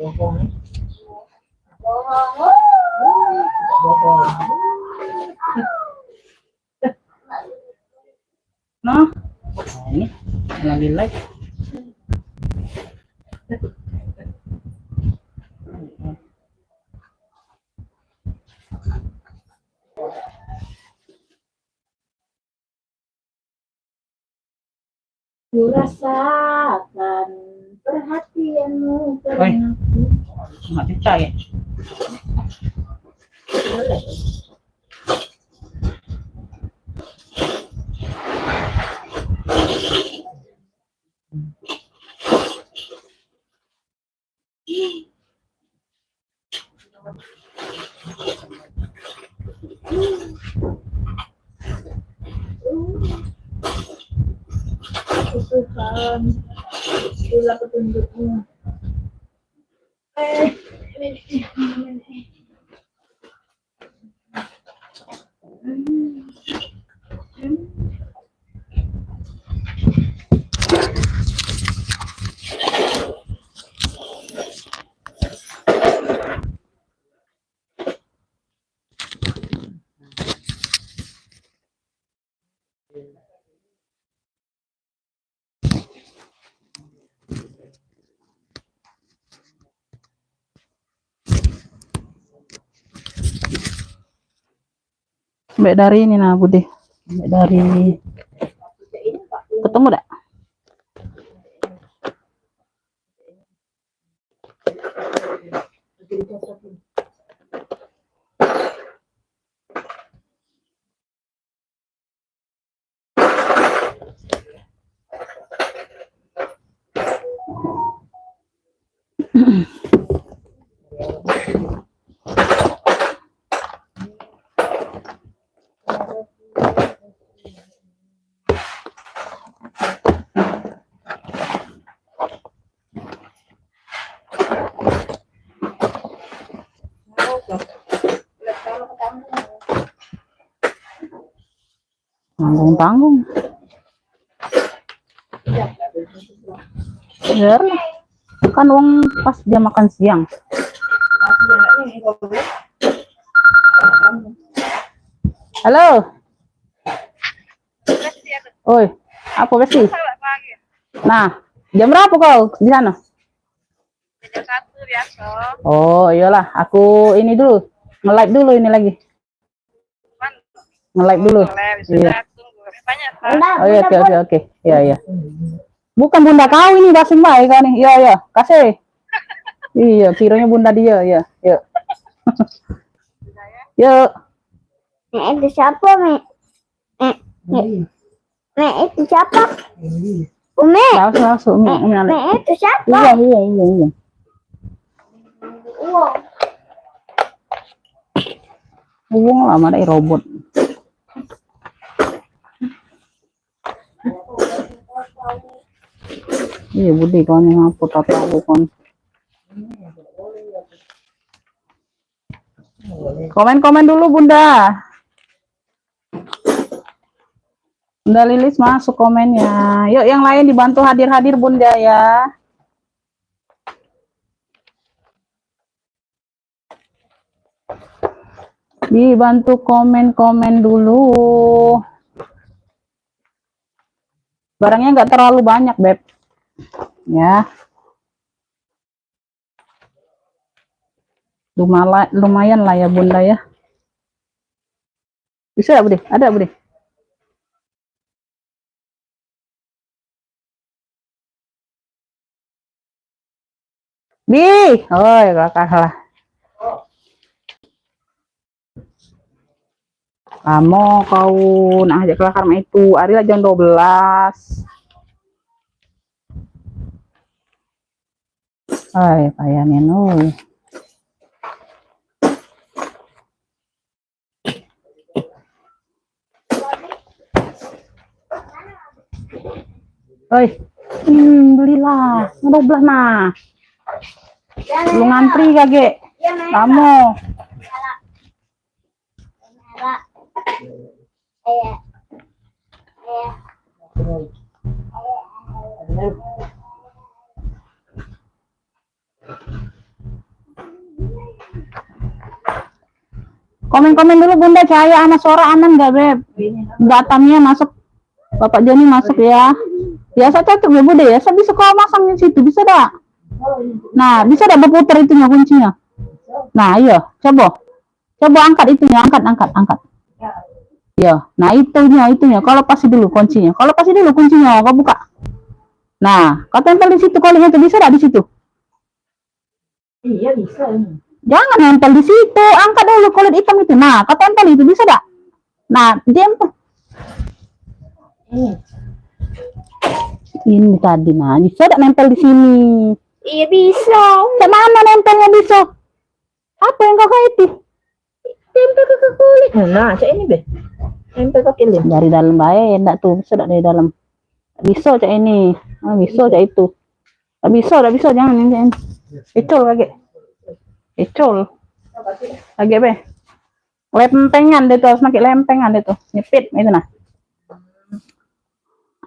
Nah, ini lagi live. Ku rasakan perhatianmu karena nggak percaya. Tuhan, bila petunjukmu. Sampai dari ini nah Budi. Sampai dari ketemu dak? Tanggung-tanggung. Biar lah. Kan uang pas dia makan siang. Halo. Oi, apa sih? Nah, jam berapa kau di sana? Jam 1 biasa. Oh, iyalah, aku ini dulu. Nge-live dulu ini lagi. Nge-live dulu. Iya. Oh iya, oke. Iya, iya. Bukan bunda kau ini, basing baik kau nih. Iya, iya. Kasih. Iya, kiranya bunda dia, iya. Yuk. Yuk. Itu siapa, Mek? Mek itu siapa? Umi. Langsung, Umi. Mek itu siapa? Iya. Uang lama deh robot. Iya Budi kan yang apa tahu kan. Komen dulu Bunda. Bunda Lilis masuk komennya. Yuk yang lain dibantu hadir Bunda ya. Dibantu komen dulu. Barangnya nggak terlalu banyak, Beb. Ya. Lumayan lah ya Bunda ya. Bisa ya Budi? Ada Budi? Oh kakak lah. Kamu kau nah ajak kelar karma itu. Ari jam 12. Ay, kayaknya nuh. Oi, belilah, 12 nah. Lu ngantri kagak? Kamu. Komen-komen dulu Bunda, Cahaya sama Sora aman nggak Beb? Batamnya masuk, Bapak Joni masuk ya. Ya saya cocok ya Bunda ya, saya bisa kalau masang di situ bisa dah. Nah bisa dah berputar itunya kuncinya. Nah iya, coba angkat itunya, angkat. Ya, nah itunya. Kalau pasti dulu kuncinya, kau buka. Nah, kau tempel di situ, kalau itu bisa dah di situ. Iya bisa ini. Jangan nempel di situ, angkat dulu kulit hitam itu. Nah, kau tempel itu bisa dah. Nah, tempel. Ini tadi nah, bisa dah nempel di sini. Iya bisa. Mana nempelnya bisa? Apa yang kau kaiti? Tempel ke kulit. Nah, cak ini be. Tempel pakai lem. Dari dalam baik, enggak tuh, bisa dah dari dalam. Bisa cak ini, bisa cak itu. Tak bisa, jangan ini. Icul lagi. Lagi be. Lempengan deh tuh, harus pakai lempengan deh tuh. Nyepit itu nah.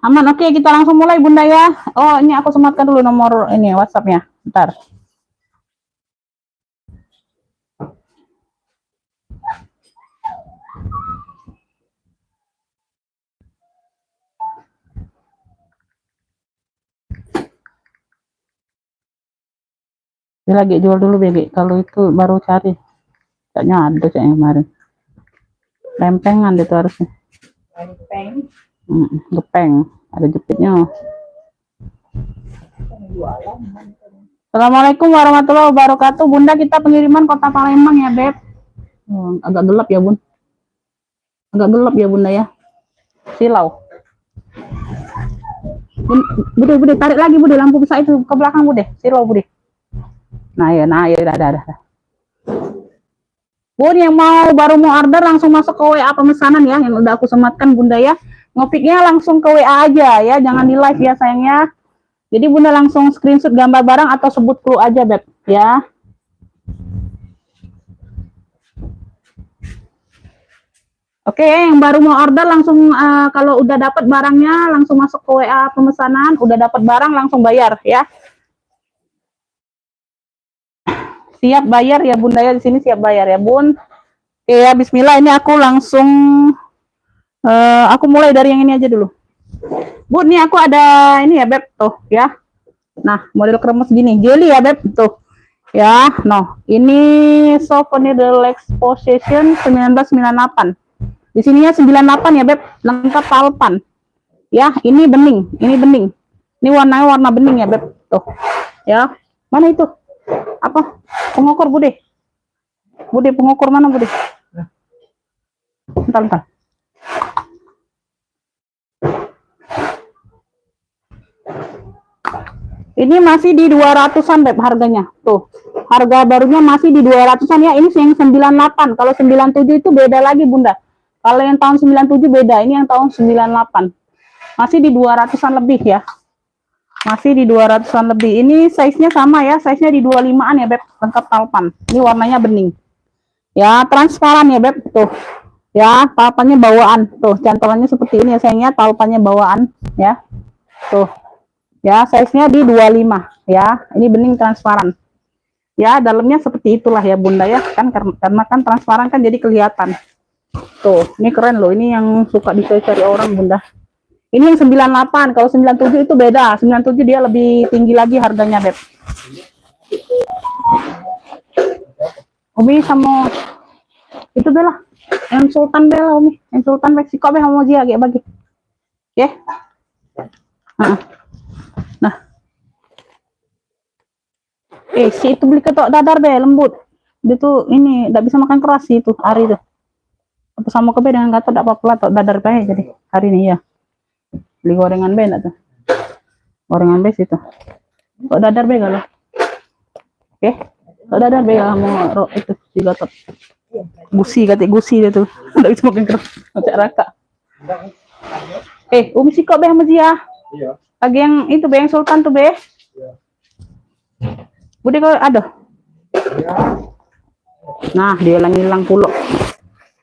Aman, oke kita langsung mulai Bunda ya. Oh ini aku sematkan dulu nomor ini WhatsApp-nya. Bentar. Dia lagi jual dulu Begi. Kalau itu baru cari. Kayaknya ada yang kemarin. Lempengan deh tuh harusnya. Lempeng. Gepeng. Ada jepitnya. Assalamualaikum warahmatullahi wabarakatuh. Bunda kita pengiriman Kota Palembang ya Beb. Agak gelap ya Bun. Agak gelap ya Bunda ya. Silau. Bude tarik lagi Bude lampu besar itu ke belakang Bude. Silau Bude. Nah ya dah. Bun yang baru mau order langsung masuk ke WA pemesanan ya, yang udah aku sematkan Bunda ya. Ngopiknya langsung ke WA aja ya, jangan di live ya sayangnya. Jadi Bunda langsung screenshot gambar barang atau sebut clue aja Beb ya. Oke, yang baru mau order langsung kalau udah dapat barangnya langsung masuk ke WA pemesanan, udah dapat barang langsung bayar ya. Siap bayar ya Bunda ya, di sini siap bayar ya Bun. Oke ya, bismillah ini aku langsung aku mulai dari yang ini aja dulu. Bun, nih aku ada ini ya Beb tuh ya. Nah, model kremes gini, jelly ya Beb tuh. Ya, ini souvenir Deluxe Possession 1998. Di sininya 98 ya Beb, lengkap palpan. Ya, ini bening. Ini warna bening ya Beb tuh. Ya, mana itu? Apa? Pengukur Bude, pengukur mana Bude? Bentar. Ini masih di 200-an Beb harganya. Tuh. Harga barunya masih di 200-an ya. Ini yang 98. Kalau 97 itu beda lagi Bunda. Kalau yang tahun 97 beda. Ini yang tahun 98. Masih di 200-an lebih ya. Masih di 200-an lebih. Ini size-nya sama ya. Size-nya di 25-an ya Beb. Lengkap talpan. Ini warnanya bening. Ya, transparan ya Beb. Tuh. Ya, talpannya bawaan. Tuh, cantolannya seperti ini ya sayangnya. Talpannya bawaan ya. Tuh. Ya, size-nya di 25 ya. Ini bening transparan. Ya, dalamnya seperti itulah ya Bunda ya. Kan karena kan transparan kan jadi kelihatan. Tuh, ini keren loh. Ini yang suka dicari orang Bunda. Ini yang 98, kalau 97 itu beda. 97 dia lebih tinggi lagi harganya, Beb. Umi sama itu Bella. Yang Sultan Bella, Umi. Yang Sultan Meksiko Bella mau dia agak bagi. Oke. Nah. Si itu beli ketok dadar Be, lembut. Dia tuh ini enggak bisa makan keras sih itu hari itu. Apa sama ke Be dengan gatot enggak apa-apa tok dadar Be jadi hari ini ya. Beli gorengan Be enggak tuh? Gorengan Be situ. Kok dadar Be kalau? Oke. Kok dadar Be mau itu si gatot. Gusi dia tuh. Enggak bisa makan keras. Macam raka. Umi si kok Be sama dia? Iya. Lagi yang itu Be yang Sultan tuh Be. Iya. Bude kok ada? Iya. Nah, dia hilang pulau.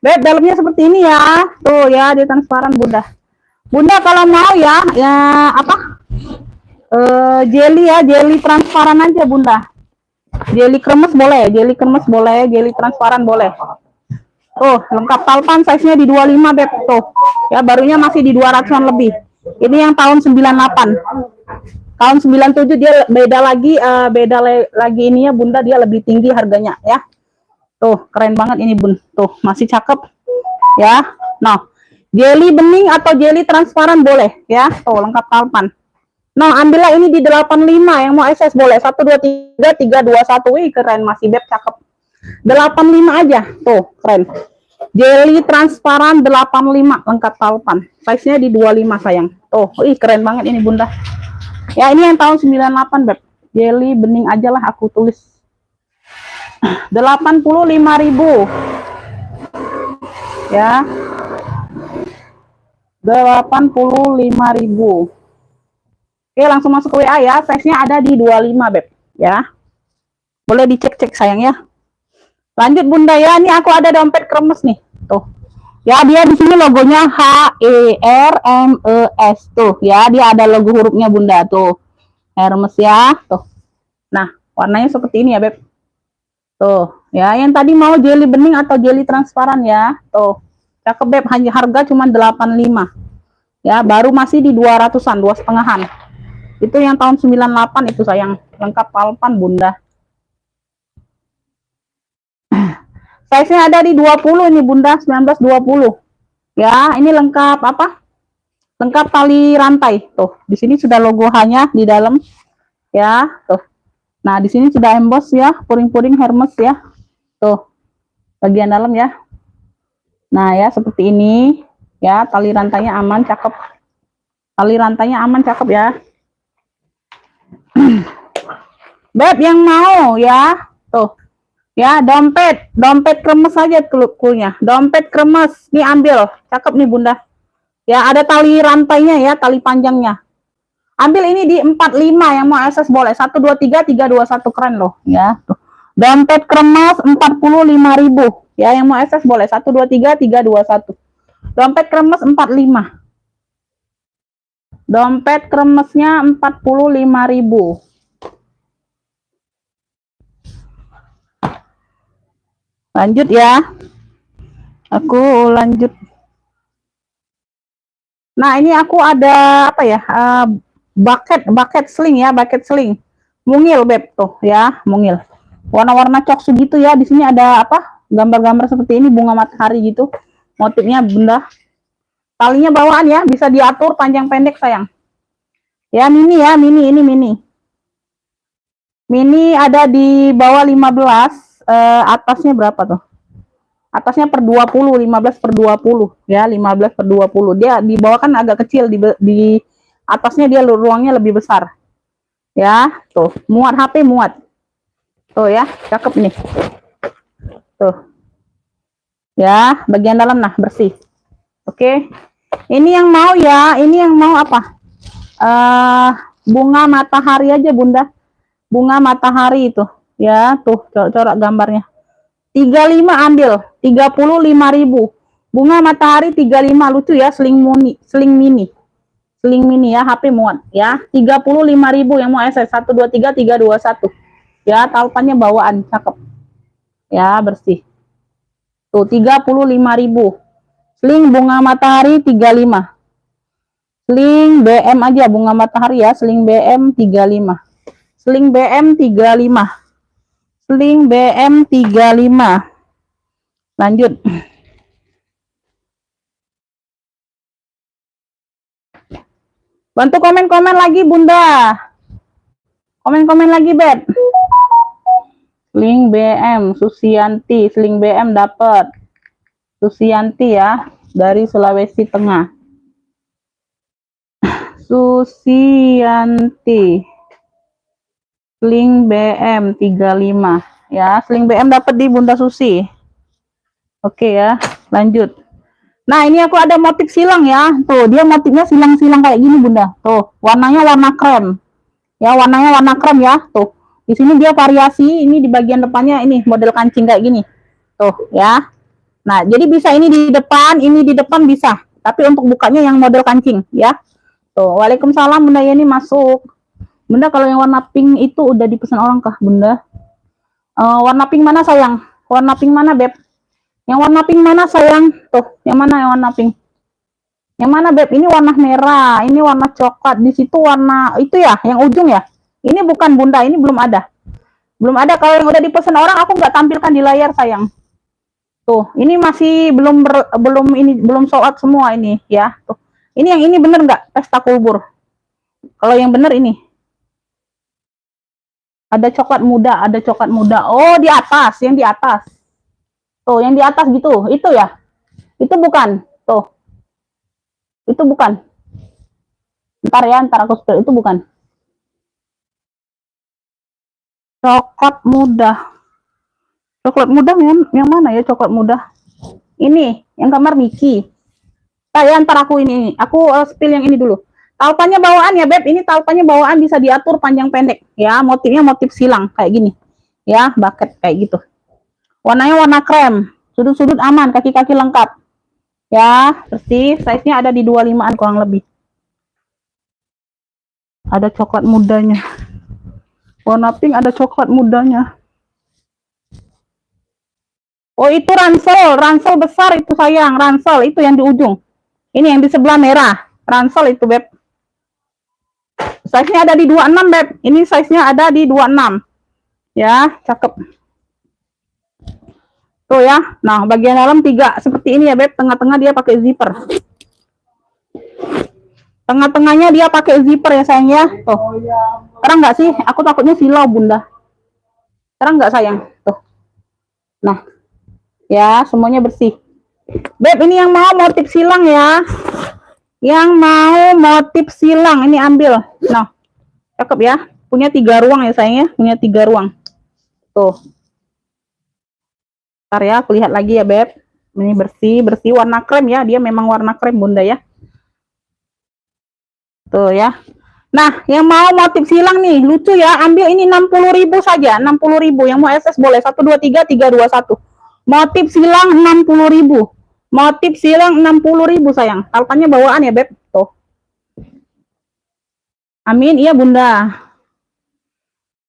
Beb, dalamnya seperti ini ya. Tuh ya, dia transparan Bunda. Bunda kalau mau ya apa? Jelly ya, jelly transparan aja Bunda. Jelly kremes boleh, jelly transparan boleh. Tuh, lengkap talpan, size-nya di 25, Beb. Tuh. Ya, barunya masih di 200-an lebih. Ini yang tahun 98. Tahun 97 dia beda lagi ini ya, Bunda, dia lebih tinggi harganya ya. Tuh, keren banget ini, Bun. Tuh, masih cakep. Ya. Nah, jelly bening atau jelly transparan boleh ya. Tuh, lengkap talpan. Nah, ambillah ini di 85 yang mau SS boleh. 1 2 3 3 2 1. Wih, keren, masih Beb, cakep. 85 aja. Tuh, keren. Jelly transparan 85 lengkap talpan. Size-nya di 25 sayang. Tuh, ih keren banget ini, Bunda. Ya, ini yang tahun 98, Beb. Jelly bening aja lah aku tulis. 85.000. Ya. 85.000. Oke, langsung masuk ke WA ya. Size-nya ada di 25, Beb. Ya. Boleh dicek-cek sayang ya. Lanjut, Bunda ya. Ini aku ada dompet kremes nih. Tuh. Ya, dia di sini logonya HERMES tuh. Ya, dia ada logo hurufnya, Bunda tuh. Hermes ya. Tuh. Nah, warnanya seperti ini ya, Beb. Tuh. Ya, yang tadi mau jelly bening atau jelly transparan ya. Tuh. Cakep, Beb. Hanya harga cuma 85. Ya, baru masih di 200-an, 2,5-an. Itu yang tahun 98 itu sayang. Lengkap talpan, Bunda. Size-nya ada di 20 ini, Bunda. 1920. Ya, ini lengkap apa? Lengkap tali rantai. Tuh, di sini sudah logo hanya di dalam. Ya, tuh. Nah, di sini sudah emboss ya, puring-puring Hermes ya. Tuh. Bagian dalam ya. Nah, ya seperti ini. Ya, tali rantainya aman, cakep. Tali rantainya aman, cakep ya. Beb yang mau ya, tuh ya, dompet kremes aja kulnya, dompet kremes nih, ambil, cakep nih, Bunda ya, ada tali rantainya ya, tali panjangnya, ambil ini di 45 yang mau SS boleh. 1 2 3 3 2 1, keren loh ya. Tuh. Dompet kremes 45.000 ya, yang mau SS boleh. 1 2 3 3 2 1. Dompet kremes 45. Dompet kremesnya 45.000. Lanjut ya. Aku lanjut. Nah, ini aku ada apa ya? Bucket sling ya, bucket sling. Mungil, Beb, tuh ya, mungil. Warna-warna cok segitu ya. Di sini ada apa? Gambar-gambar seperti ini, bunga matahari gitu. Motifnya, Bunda. Talinya bawaan ya, bisa diatur panjang pendek sayang. Ya, mini ya, ini mini. Mini ada di bawah 15, atasnya berapa tuh? Atasnya per 20, 15 per 20 ya, 15 per 20. Dia di bawah kan agak kecil, di atasnya dia ruangnya lebih besar. Ya, tuh, muat HP muat. Tuh ya, cakep nih. Tuh. Ya, bagian dalam nah bersih. Oke. Ini yang mau ya, ini yang mau apa? Bunga matahari aja, Bunda. Bunga matahari itu. Ya, tuh corak gambarnya. 35 ambil, 35.000. Bunga matahari 35, lucu ya, sling mini. Sling mini ya, HP muat ya. 35.000 yang mau SS. 1 2 3 3 2 1. Ya, talpannya bawaan, cakep. Ya, bersih. Tuh 35.000. Sling bunga matahari 35. Sling BM aja bunga matahari ya, sling BM 35. Sling BM 35. Sling BM 35. Lanjut. Bantu komen-komen lagi, Bunda. Komen-komen lagi, Beb. Sling BM Susianti, sling BM dapat. Susianti ya, dari Sulawesi Tengah. Susianti. Sling BM 35 ya, sling BM dapat di Bunda Susi. Oke ya, lanjut. Nah, ini aku ada motif silang ya. Tuh, dia motifnya silang-silang kayak gini, Bunda. Tuh, warnanya warna krem. Ya, warnanya warna krem ya. Tuh. Di sini dia variasi, ini di bagian depannya ini model kancing kayak gini. Tuh, ya. Nah, jadi bisa ini di depan bisa. Tapi untuk bukanya yang model kancing ya. Tuh, waalaikumsalam Bunda Yeni masuk. Bunda, kalau yang warna pink itu udah dipesan orang kah, Bunda? Warna pink mana sayang? Warna pink mana, Beb? Yang warna pink mana sayang? Tuh, yang mana yang warna pink? Yang mana Beb? Ini warna merah, ini warna coklat, di situ warna itu ya, yang ujung ya. Ini bukan Bunda, ini belum ada. Belum ada. Kalau yang udah dipesan orang aku nggak tampilkan di layar sayang. Tuh, ini masih belum sold out semua ini ya. Tuh. Ini yang ini bener nggak? Pesta Kulbur. Kalau yang bener ini. Ada coklat muda, ada coklat muda. Oh, di atas, yang di atas. Tuh, yang di atas gitu. Itu ya. Itu bukan. Tuh. Itu bukan. Ntar ya, ntar aku spill. Itu bukan. Coklat muda. Coklat muda yang mana ya coklat muda? Ini, yang gambar Mickey. Ya, ntar aku ini. Aku spill yang ini dulu. Taupannya bawaan ya, Beb. Ini taupannya bawaan bisa diatur panjang pendek. Ya, motifnya motif silang. Kayak gini. Ya, bucket kayak gitu. Warnanya warna krem. Sudut-sudut aman, kaki-kaki lengkap. Ya, bersih. Size-nya ada di 25-an kurang lebih. Ada coklat mudanya. Warna pink ada coklat mudanya. Oh, itu ransel. Ransel besar itu sayang. Ransel itu yang di ujung. Ini yang di sebelah merah. Ransel itu, Beb. Size-nya ada di 26, Beb. Ini size-nya ada di 26. Ya, cakep. Tuh ya. Nah, bagian dalam 3 seperti ini ya, Beb. Tengah-tengah dia pakai zipper. Tengah-tengahnya dia pakai zipper ya, sayang ya. Tuh. Terang nggak sih? Aku takutnya silau, Bunda. Terang nggak, sayang? Tuh. Nah. Ya, semuanya bersih. Beb, ini yang mau motif silang ya. Yang mau motif silang ini ambil. Nah. Cakep ya. Punya 3 ruang ya, sayang ya. Punya 3 ruang. Tuh. Ntar ya, aku lihat lagi ya, Beb. Ini bersih warna krem ya. Dia memang warna krem, Bunda ya. Tuh ya. Nah, yang mau motif silang nih, lucu ya. Ambil ini 60.000 saja. 60.000. Yang mau SS boleh. 1, 2, 3, 3, 2, 1. Motif silang 60.000. Motif silang 60.000 sayang. Taupannya bawaan ya, Beb. Tuh. Amin. Iya, Bunda.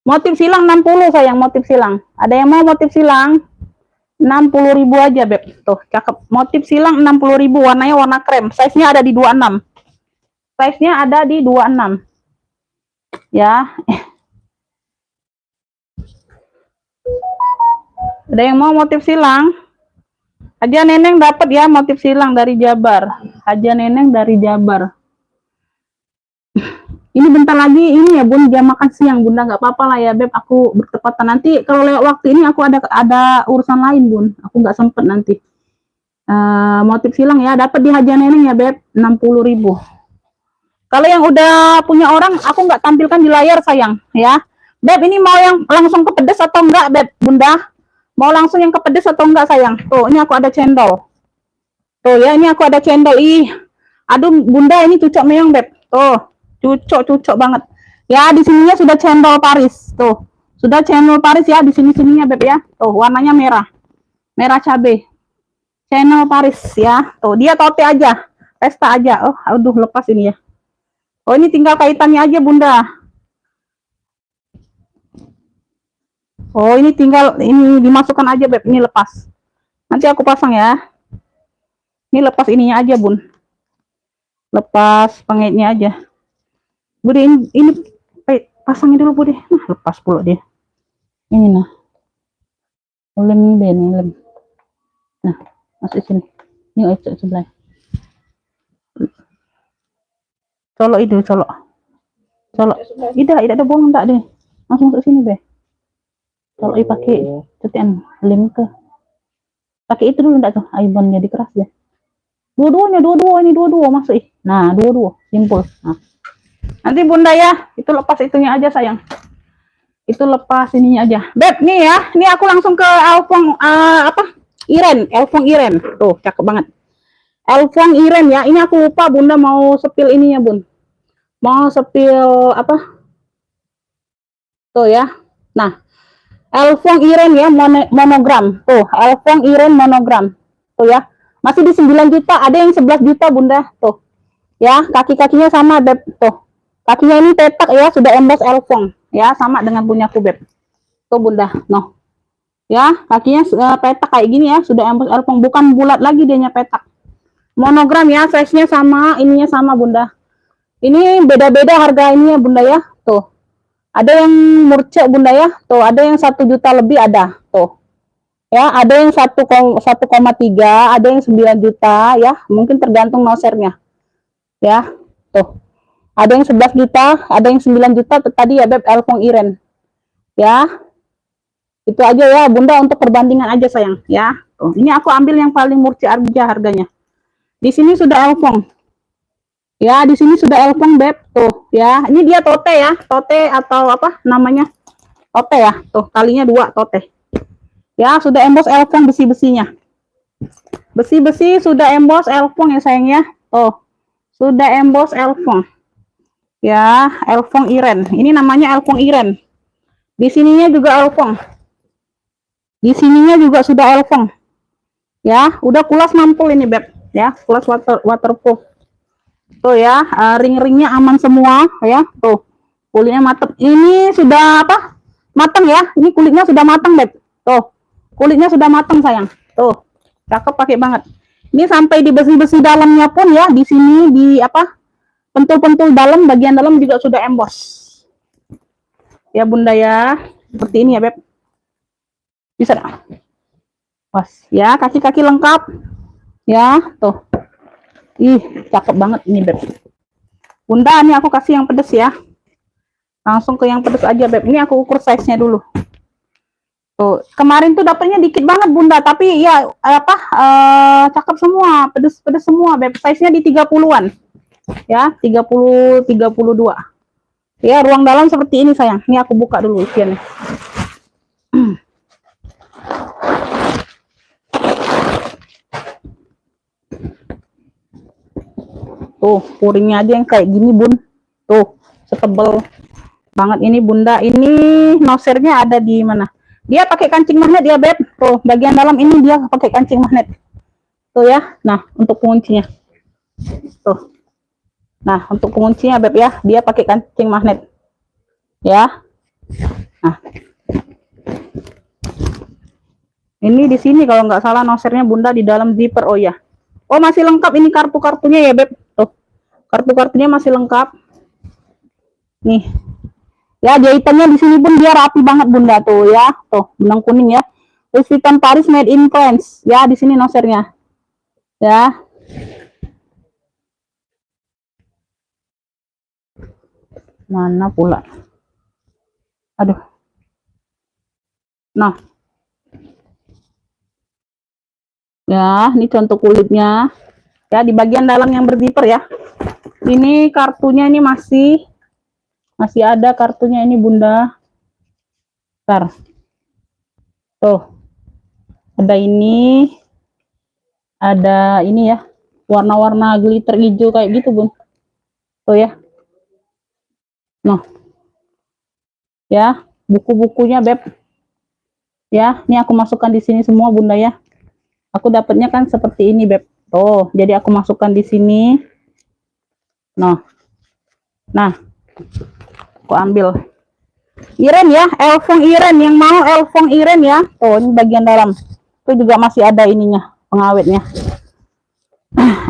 Motif silang 60 sayang. Motif silang. Ada yang mau motif silang? 60.000 aja, Beb. Tuh, cakep. Motif silang 60.000, warnanya warna krem. Size-nya ada di 26. Size-nya ada di 26. Ya. Ada yang mau motif silang? Haja Neneng dapat ya motif silang dari Jabar. Haja Neneng dari Jabar. Ini bentar lagi ini ya, Bun, jam makan siang, Bunda. Nggak apa-apa lah ya, Beb. Aku bertepatan nanti kalau lewat waktu ini aku ada urusan lain, Bun. Aku nggak sempet nanti. Motif silang ya, dapat di Haja Neneng ya, Beb. 60.000. Kalau yang udah punya orang, aku nggak tampilkan di layar, sayang. Ya, Beb, ini mau yang langsung ke pedes atau enggak, Beb, Bunda? Mau langsung yang ke pedes atau enggak, sayang? Tuh, ini aku ada cendol. Tuh ya, ini aku ada cendol. Ih, aduh, Bunda, ini cucok meong, Beb. Tuh. Cucok banget. Ya, di sininya sudah cendol Paris. Tuh. Sudah cendol Paris ya di sininya, Beb ya. Tuh, warnanya merah. Merah cabe. Cendol Paris ya. Tuh, dia tote aja. Pesta aja. Oh, aduh, lepas ini ya. Oh, ini tinggal kaitannya aja, Bunda. Oh, ini tinggal ini dimasukkan aja, Beb. Ini lepas. Nanti aku pasang ya. Ini lepas ininya aja, Bun. Lepas pengaitnya aja. Bude, ini pasangin dulu, Bude. Nah, lepas pula dia. Ini nah. Lem ini. Nah, masuk sini. Ini aja sebelah. Colok itu, colok. Tidak ada buang enggak deh. Langsung masuk sini, Be. Kalau pakai tetian lem ke. Pakai itu dulu enggak tuh. Aibon jadi keras deh. Dua-duanya masuk. Nah, dua-dua, simpul. Nah. Nanti Bunda ya, itu lepas itunya aja, sayang. Itu lepas ininya aja. Beb, nih ya. Ini aku langsung ke Elfong Elfong Iren. Tuh, cakep banget. Elfong Iren ya. Ini aku lupa Bunda mau sepil ininya, Bun. Mau sepil apa? Tuh ya. Nah, Elfong Iren ya, monogram. Tuh, Elfong Iren monogram. Tuh ya. Masih di 9 juta, ada yang 11 juta, Bunda. Tuh. Ya, kaki-kakinya sama, Beb. Tuh. Kakinya ini tetak ya, sudah emboss Elfong. Ya, sama dengan punyaku, Beb. Tuh, Bunda. Noh. Ya, kakinya petak kayak gini ya, sudah emboss elfong, bukan bulat lagi dianya, petak. Monogram ya, size-nya sama, ininya sama Bunda. Ini beda-beda harga ini ya Bunda ya. Tuh. Ada yang murcek Bunda ya. Tuh, ada yang 1 juta lebih ada. Tuh. Ya, ada yang 1,3, ada yang 9 juta ya. Mungkin tergantung nosernya. Ya. Tuh. Ada yang 11 juta, ada yang 9 juta tadi ya Beb, elfong iren. Ya. Itu aja ya Bunda, untuk perbandingan aja sayang ya. Tuh, ini aku ambil yang paling murcek aja harganya. Di sini sudah elfong. Ya, di sini sudah elfong Beb. Tuh, ya. Ini dia tote ya. Tote atau apa namanya? Tote ya. Tuh, kalinya 2 tote. Ya, sudah emboss elfong besi-besinya. Besi-besi sudah emboss elfong ya sayang ya. Tuh. Sudah emboss elfong. Ya, elfong iren. Ini namanya elfong iren. Di sininya juga elfong. Di sininya juga sudah elfong. Ya, udah kulas mampul ini Beb. Ya, kulas waterproof. Tuh ya, ring-ringnya aman semua ya. Tuh, kulitnya matang. Ini sudah apa? Matang ya. Ini kulitnya sudah matang Beb. Tuh, kulitnya sudah matang sayang. Tuh, cakep pakai banget. Ini sampai di besi-besi dalamnya pun ya, di sini di apa? Pentul-pentul dalam, bagian dalam juga sudah emboss. Ya Bunda ya, seperti ini ya Beb. Bisa dah. Pas ya, kaki-kaki lengkap. Ya, tuh. Ih, cakep banget ini Beb. Bunda, ini aku kasih yang pedes ya. Langsung ke yang pedes aja Beb. Ini aku ukur size-nya dulu. Tuh, kemarin tuh dapatnya dikit banget Bunda, tapi ya apa cakep semua, pedes-pedes semua Beb. Size-nya di 30-an. Ya, 30 32. Ya, ruang dalam seperti ini sayang. Ini aku buka dulu isiannya. Tuh, puringnya aja yang kayak gini Bun. Tuh, setebel banget ini Bunda. Ini nosernya ada di mana? Dia pakai kancing magnet ya Beb. Tuh, bagian dalam ini dia pakai kancing magnet. Tuh ya. Nah, untuk penguncinya. Tuh. Nah, untuk penguncinya Beb ya, dia pakai kancing magnet. Ya. Nah. Ini di sini kalau nggak salah nosernya Bunda di dalam zipper. Oh ya. Oh, masih lengkap ini kartu-kartunya ya Beb. Tuh. Kartu-kartunya masih lengkap. Nih. Ya, jahitannya di sini pun dia rapi banget Bunda tuh ya. Tuh, benang kuning ya. Louis Vuitton Paris made in France. Ya, di sini nosernya. Ya. Mana pula? Aduh. Nah. Ya, ini contoh kulitnya. Ya, di bagian dalam yang berzipper ya. Ini kartunya ini masih ada kartunya ini Bunda. Bentar. Tuh. Ada ini. Ada ini ya. Warna-warna glitter hijau kayak gitu, Bun. Tuh ya. Nah. Ya, buku-bukunya Beb. Ya, ini aku masukkan di sini semua Bunda ya. Aku dapatnya kan seperti ini Beb. Tuh, jadi aku masukkan di sini. Nah, aku ambil iren ya, elfong iren. Yang mau elfong iren ya. Tuh, ini bagian dalam. Itu juga masih ada ininya, pengawetnya.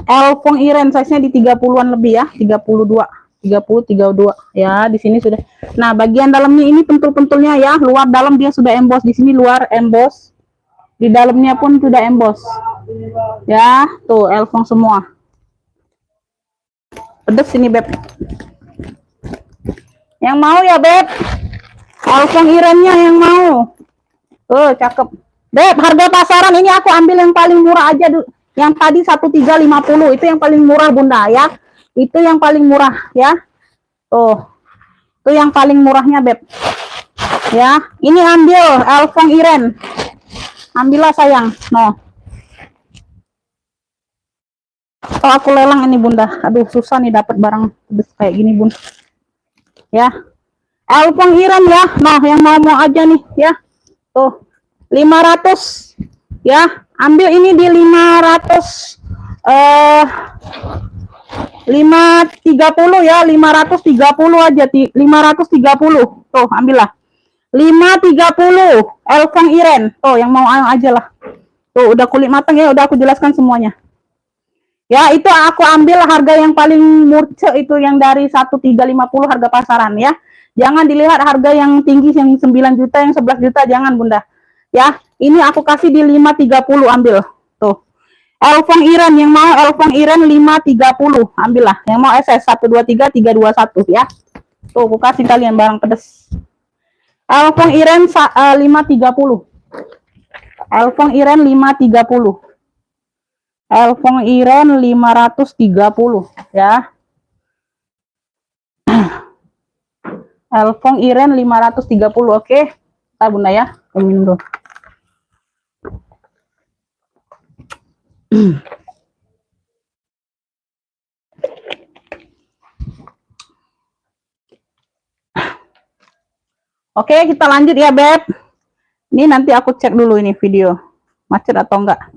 Elfong iren size-nya di 30-an lebih ya, 32, 32 ya. Di sini sudah. Nah, bagian dalamnya ini pentul-pentulnya ya, luar dalam dia sudah emboss. Di sini luar emboss. Di dalamnya pun sudah emboss. Ya, tuh elfong semua. Pedes ini Beb. Yang mau ya Beb? Elfong irennya yang mau. Tuh, cakep. Beb, harga pasaran ini aku ambil yang paling murah aja dulu. Yang tadi 1350 itu yang paling murah Bunda ya. Itu yang paling murah ya. Tuh. Itu yang paling murahnya Beb. Ya, ini ambil elfong iren. Ambillah sayang. No. Kalau aku lelang ini Bunda. Aduh, susah nih dapat barang pedes kayak gini Bun. Ya. Elfong iren ya. Nah, yang mau aja nih ya. Tuh. 500 ya. Ambil ini di 500 530 ya, 530 aja, 530. Tuh, ambillah. 530 Elfang Iren. Tuh, yang mau aja lah. Tuh, udah kulit matang ya, udah aku jelaskan semuanya. Ya, itu aku ambil harga yang paling murce itu yang dari 1350 harga pasaran ya. Jangan dilihat harga yang tinggi yang 9 juta, yang 11 juta, jangan Bunda. Ya, ini aku kasih di 530 ambil. Tuh. Elfang Iren, yang mau Elfang Iren 530, ambillah. Yang mau SS 123 321 ya. Tuh, aku kasih kalian barang pedes. Elfang Iren 530. Elfang Iren 530. Elfang Iren 530 ya. Elfang Iren 530, oke. Bentar Bunda ya, minum dulu. Oke, kita lanjut ya, Beb. Ini nanti aku cek dulu ini video. Macet atau enggak.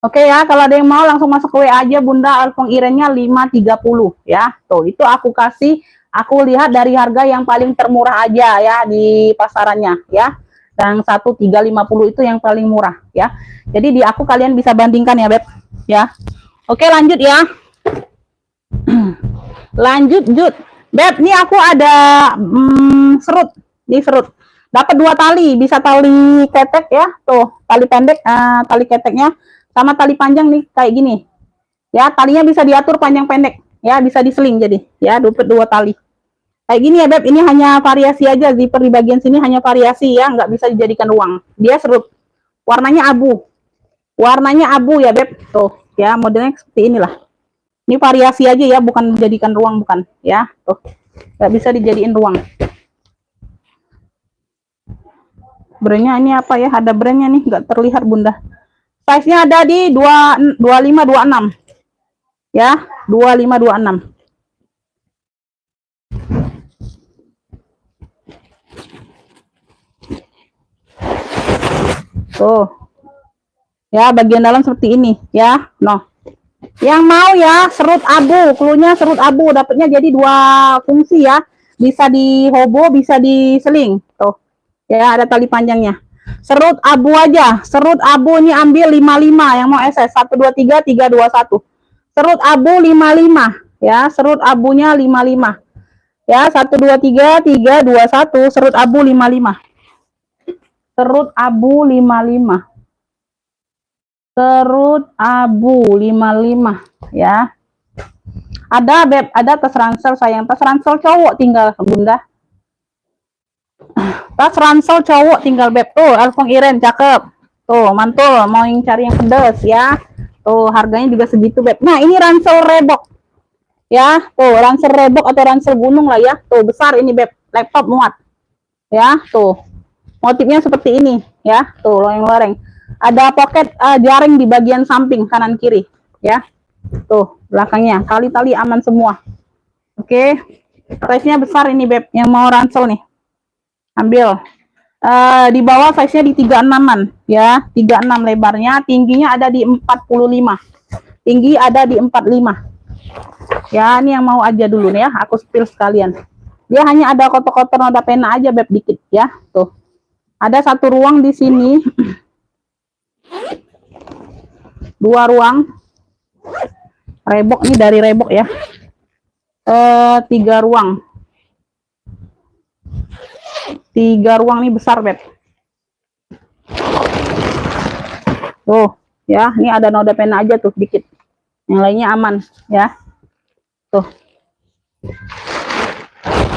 Oke ya, kalau ada yang mau langsung masuk ke WA aja Bunda. Elfang Irennya 530 ya. Tuh, itu aku kasih, aku lihat dari harga yang paling termurah aja ya di pasarannya ya. Yang 1350 itu yang paling murah ya. Jadi di aku kalian bisa bandingkan ya, Beb ya. Oke, lanjut ya. Lanjut, Jud. Beb, ini aku ada serut. Ini serut. Dapat 2 tali, bisa tali ketek ya. Tuh, tali pendek, tali keteknya sama tali panjang nih kayak gini. Ya, talinya bisa diatur panjang pendek. Ya, bisa diseling jadi. Ya, dapat 2 tali. Kayak gini ya, Beb. Ini hanya variasi aja. Zipper di bagian sini hanya variasi ya, nggak bisa dijadikan ruang. Dia serut. Warnanya abu. Warnanya abu ya, Beb. Tuh, ya, modelnya seperti inilah. Ini variasi aja ya, bukan menjadikan ruang, bukan ya. Tuh, nggak bisa dijadiin ruang. Brandnya ini apa ya? Ada brandnya nih, nggak terlihat Bunda. Size-nya ada di 2526 ya, 2526. Tuh ya, bagian dalam seperti ini ya. Noh, yang mau ya serut abu, cluenya serut abu, dapatnya jadi 2 fungsi ya, bisa di hobo, bisa diseling. Tuh ya, ada tali panjangnya. Serut abu aja, serut abu ini ambil 55, yang mau SS 123 321. Serut abu 55 ya, serut abunya 55 ya, 123 321, serut abu 55. Serut abu 55. Serut abu 55 ya. Ada, Beb, ada tas ransel sayang, tas ransel cowok tinggal Bunda. Tas ransel cowok tinggal, Beb. Tuh, Elfang Iren cakep. Tuh, mantul. Mau yang cari yang pedas ya. Tuh, harganya juga segitu, Beb. Nah, ini ransel rebok. Ya, tuh, ransel rebok atau ransel gunung lah ya. Tuh, besar ini, Beb. Laptop muat. Ya, tuh. Motifnya seperti ini ya. Tuh, loreng-loreng. Ada pocket jaring di bagian samping kanan kiri ya. Tuh, belakangnya tali-tali aman semua. Oke. Size-nya besar ini, Beb. Yang mau ransel nih, ambil. Di bawah size-nya di 36an ya, 36 lebarnya, tingginya ada di 45. Tinggi ada di 45. Ya, ini yang mau aja dulu nih ya, aku spill sekalian. Dia hanya ada kotor-kotor noda pena aja, Beb, dikit ya. Tuh. Ada 1 ruang di sini. 2 ruang. Rebok nih, dari rebok ya. 3 ruang. 3 ruang nih besar, Beb. Tuh, ya, ini ada noda pena aja tuh dikit. Yang lainnya aman, ya. Tuh.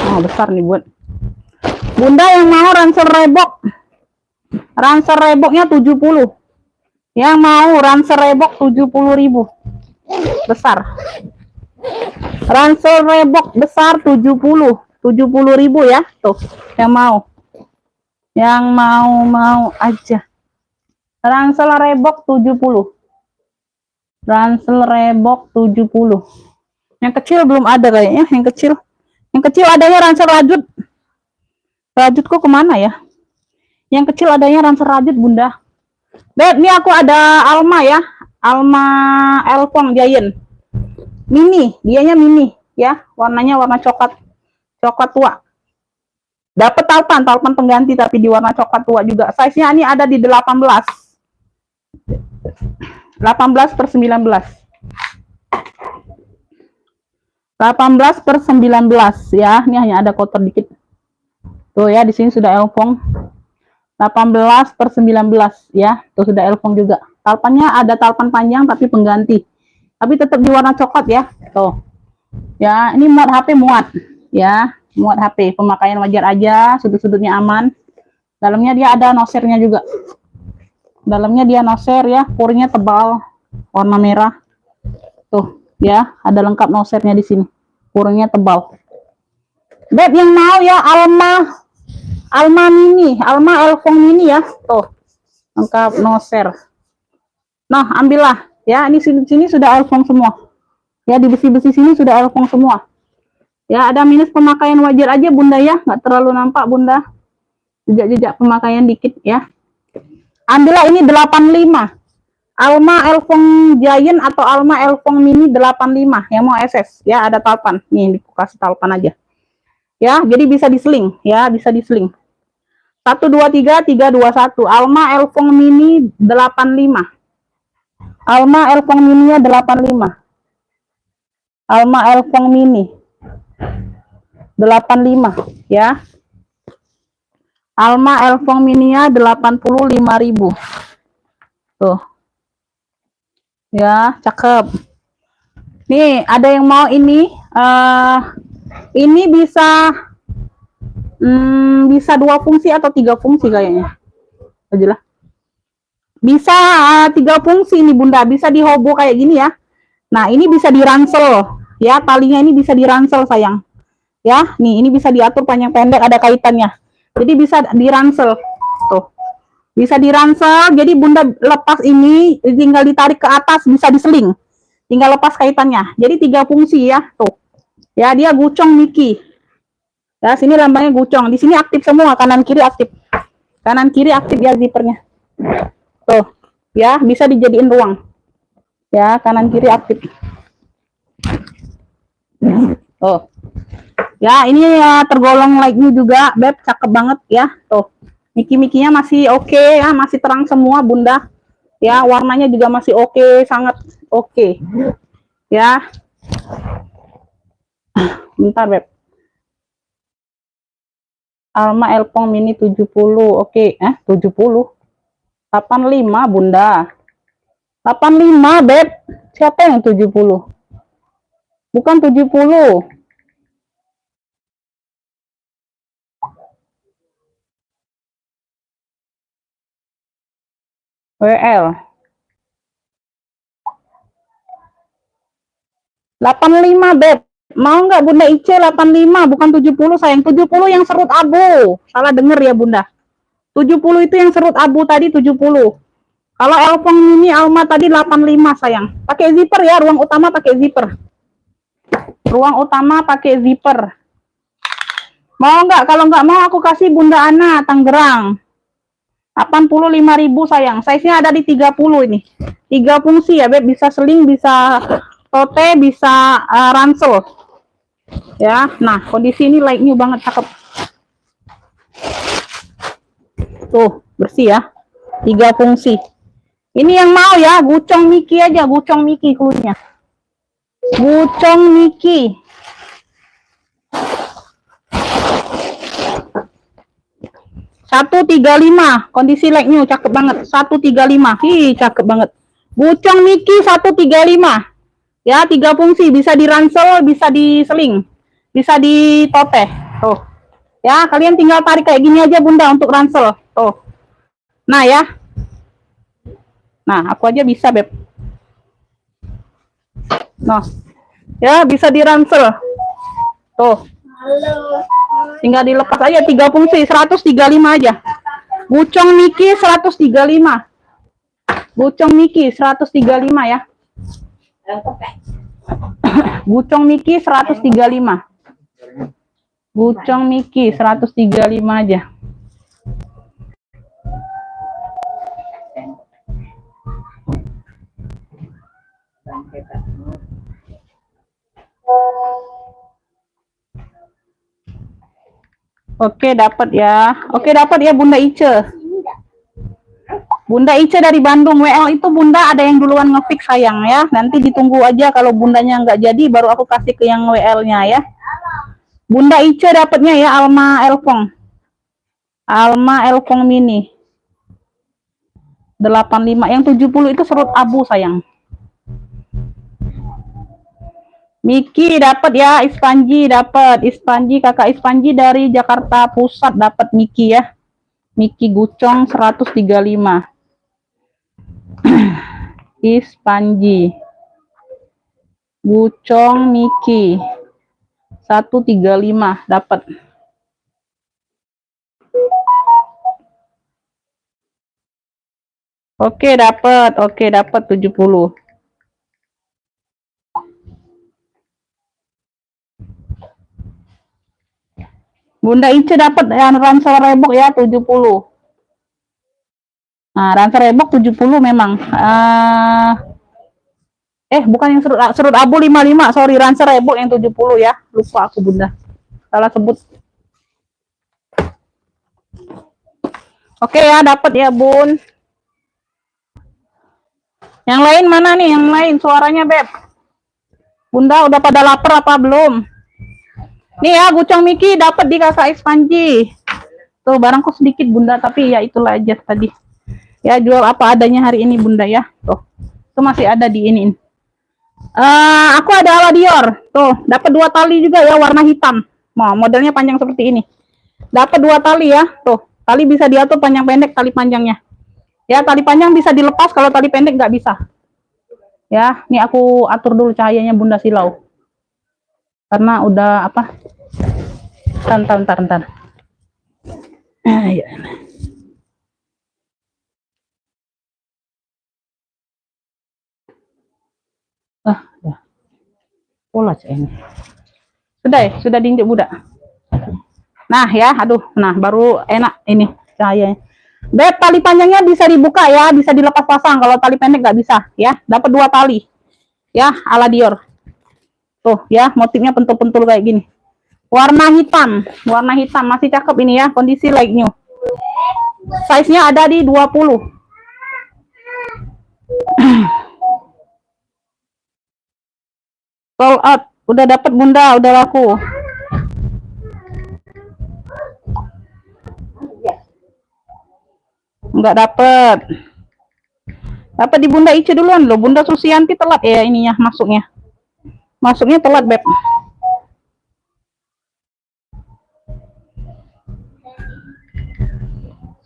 Oh, besar nih buat Bunda yang mau ransel rebok. Ransel reboknya 70. Yang mau ransel rebok 70.000. Besar. Ransel rebok besar 70.000 ya. Tuh, yang mau. Yang mau aja. Ransel rebok 70. Ransel rebok 70. Yang kecil belum ada kayaknya, yang kecil. Yang kecil adanya ransel rajut. Rajut kok kemana ya? Yang kecil adanya ransel rajut, Bunda. Beb, ini aku ada Alma ya. Alma Elfang Giant. Mini, dianya mini ya, warnanya warna coklat tua. Dapat talpan pengganti tapi di warna coklat tua juga. Size-nya ini ada di 18 per 19. 18 per 19 ya. Ini hanya ada kotor dikit. Tuh ya, di sini sudah elfong. 18 per 19 ya. Tuh sudah elfong juga. Talpannya ada talpan panjang tapi pengganti. Tapi tetap di warna coklat ya. Tuh. Ya, ini muat HP muat. Ya, muat HP. Pemakaian wajar aja, sudut-sudutnya aman. Dalamnya dia ada nosernya juga. Dalamnya dia noser ya, porinya tebal, warna merah. Tuh, ya, ada lengkap nosernya di sini. Porinya tebal. Beb yang mau ya Alma mini, Alma elfong mini ya. Tuh. Lengkap noser. Nah, ambillah. Ya, ini sini sudah elfong semua. Ya, di besi-besi sini sudah elfong semua. Ya, ada minus pemakaian wajar aja Bunda ya, nggak terlalu nampak Bunda. Jejak-jejak pemakaian dikit ya. Ambillah ini 85. Alma elfong Giant atau Alma elfong mini 85 yang mau SS ya, ada talpan. Nih, dikasih talpan aja. Ya, jadi bisa diseling ya, bisa diseling. 123 321 Alma elfong mini 85. Alma elfong mininya 85. Alma elfong mini 85 ya. Alma elfong mininya 85.000. Tuh. Ya, cakep. Nih, ada yang mau ini ini bisa bisa 2 fungsi atau 3 fungsi kayaknya. Ajalah. Bisa 3 fungsi ini Bunda, bisa dihobo kayak gini ya. Nah, ini bisa diransel ya, talinya ini bisa diransel sayang. Ya, nih ini bisa diatur panjang pendek, ada kaitannya. Jadi bisa diransel. Tuh. Bisa diransel, jadi Bunda lepas ini tinggal ditarik ke atas, bisa diseling. Tinggal lepas kaitannya. Jadi 3 fungsi ya, tuh. Ya, dia gucong Miki. Ya, sini lambangnya gucong. Di sini aktif semua, kanan kiri aktif. Kanan kiri aktif ya zippernya. Tuh, ya bisa dijadiin ruang. Ya, kanan kiri aktif. Oh, ya ini ya tergolong like-nya juga, Beb, cakep banget ya. Tuh, miki-mikinya masih oke ya, masih terang semua Bunda. Ya, warnanya juga masih oke, sangat oke. Ya, bentar Beb. Alma elfong mini 70, oke, 70. 85 Bunda. 85 Beb. Siapa yang 70? Bukan 70. WL. 85 Beb. Mau nggak Bunda IC 85 bukan 70 sayang. 70 yang serut abu. Salah denger ya Bunda. 70 itu yang serut abu tadi 70. Kalau elfong mini Alma tadi 85 sayang. Pakai zipper ya, ruang utama pakai zipper. Ruang utama pakai zipper. Mau nggak? Kalau nggak mau aku kasih Bunda Ana Tangerang. 85.000 sayang. Size-nya ada di 30 ini. 3 fungsi ya, Beb. Bisa seling, bisa tote, bisa ransel. Ya, nah kondisi ini like new banget, cakep. Tuh, bersih ya. 3 fungsi. Ini yang mau ya, gucong Miki aja, gucong Miki kulitnya. Gucong Miki. Satu 35, kondisi like new, cakep banget. 135, hi, cakep banget. Gucong Miki 135. Ya, 3 fungsi, bisa diransel, bisa diseling, bisa ditoteh. Tuh. Ya, kalian tinggal tarik kayak gini aja Bunda untuk ransel. Tuh. Nah ya. Nah, aku aja bisa, Beb. Nah. Ya, bisa diransel. Tuh. Halo. Tinggal dilepas aja 3 fungsi, 135 aja. Gucong Miki 135. Gucong Miki 135 ya. Gucong Miki 135. Gucong Miki 135 aja. Oke, dapat ya. Oke, dapat ya Bunda Ice. Bunda Ice dari Bandung. WL itu Bunda ada yang duluan ngefix sayang ya. Nanti ditunggu aja kalau bundanya nggak jadi baru aku kasih ke yang WL-nya ya. Bunda Ice dapatnya ya Alma Elfong. Alma Elfong Mini. 85. Yang 70 itu serut abu sayang. Miki dapat ya, Ispanji dapat. Ispanji, kakak Ispanji dari Jakarta Pusat dapat Miki ya. Miki Gucong 135. Ispanji. Gucong Miki 135 dapat. Oke, dapat. Oke, dapat 70. Bunda Ice dapat ransel rebok ya 70. Nah, ransel rebok 70 memang. Bukan yang serut abu 55, sorry, ransel rebok yang 70 ya. Lupa aku Bunda. Salah sebut. Oke ya, dapat ya, Bun. Yang lain mana nih? Yang lain suaranya, Beb. Bunda udah pada lapar apa belum? Nih ya, Gucong Miki dapat di kakak Ispanji. Tuh barangku sedikit Bunda, tapi ya itulah aja tadi. Ya jual apa adanya hari ini Bunda ya. Tuh, itu masih ada di ini. Aku ada ala Dior. Tuh, dapat 2 tali juga ya warna hitam. Mau modelnya panjang seperti ini. Dapat 2 tali ya. Tuh, tali bisa diatur panjang pendek tali panjangnya. Ya, tali panjang bisa dilepas, kalau tali pendek nggak bisa. Ya, ini aku atur dulu cahayanya Bunda silau. Karena udah apa? Ntar. Ya. Ya. Pola ini. Sudah ya? Sudah diinjek Bunda. Nah ya, aduh. Nah, baru enak ini cahayanya. Beb, tali panjangnya bisa dibuka ya, bisa dilepas pasang. Kalau tali pendek nggak bisa ya. Dapat 2 tali. Ya, ala Dior. Tuh ya, motifnya pentul-pentul kayak gini. Warna hitam masih cakep ini ya, kondisi like new. Size-nya ada di 20. Sold out, udah dapat Bunda, udah laku. Enggak dapat. Dapat di Bunda Ice duluan loh. Bunda Susianti telat ya ininya masuknya. Masuknya telat, Beb.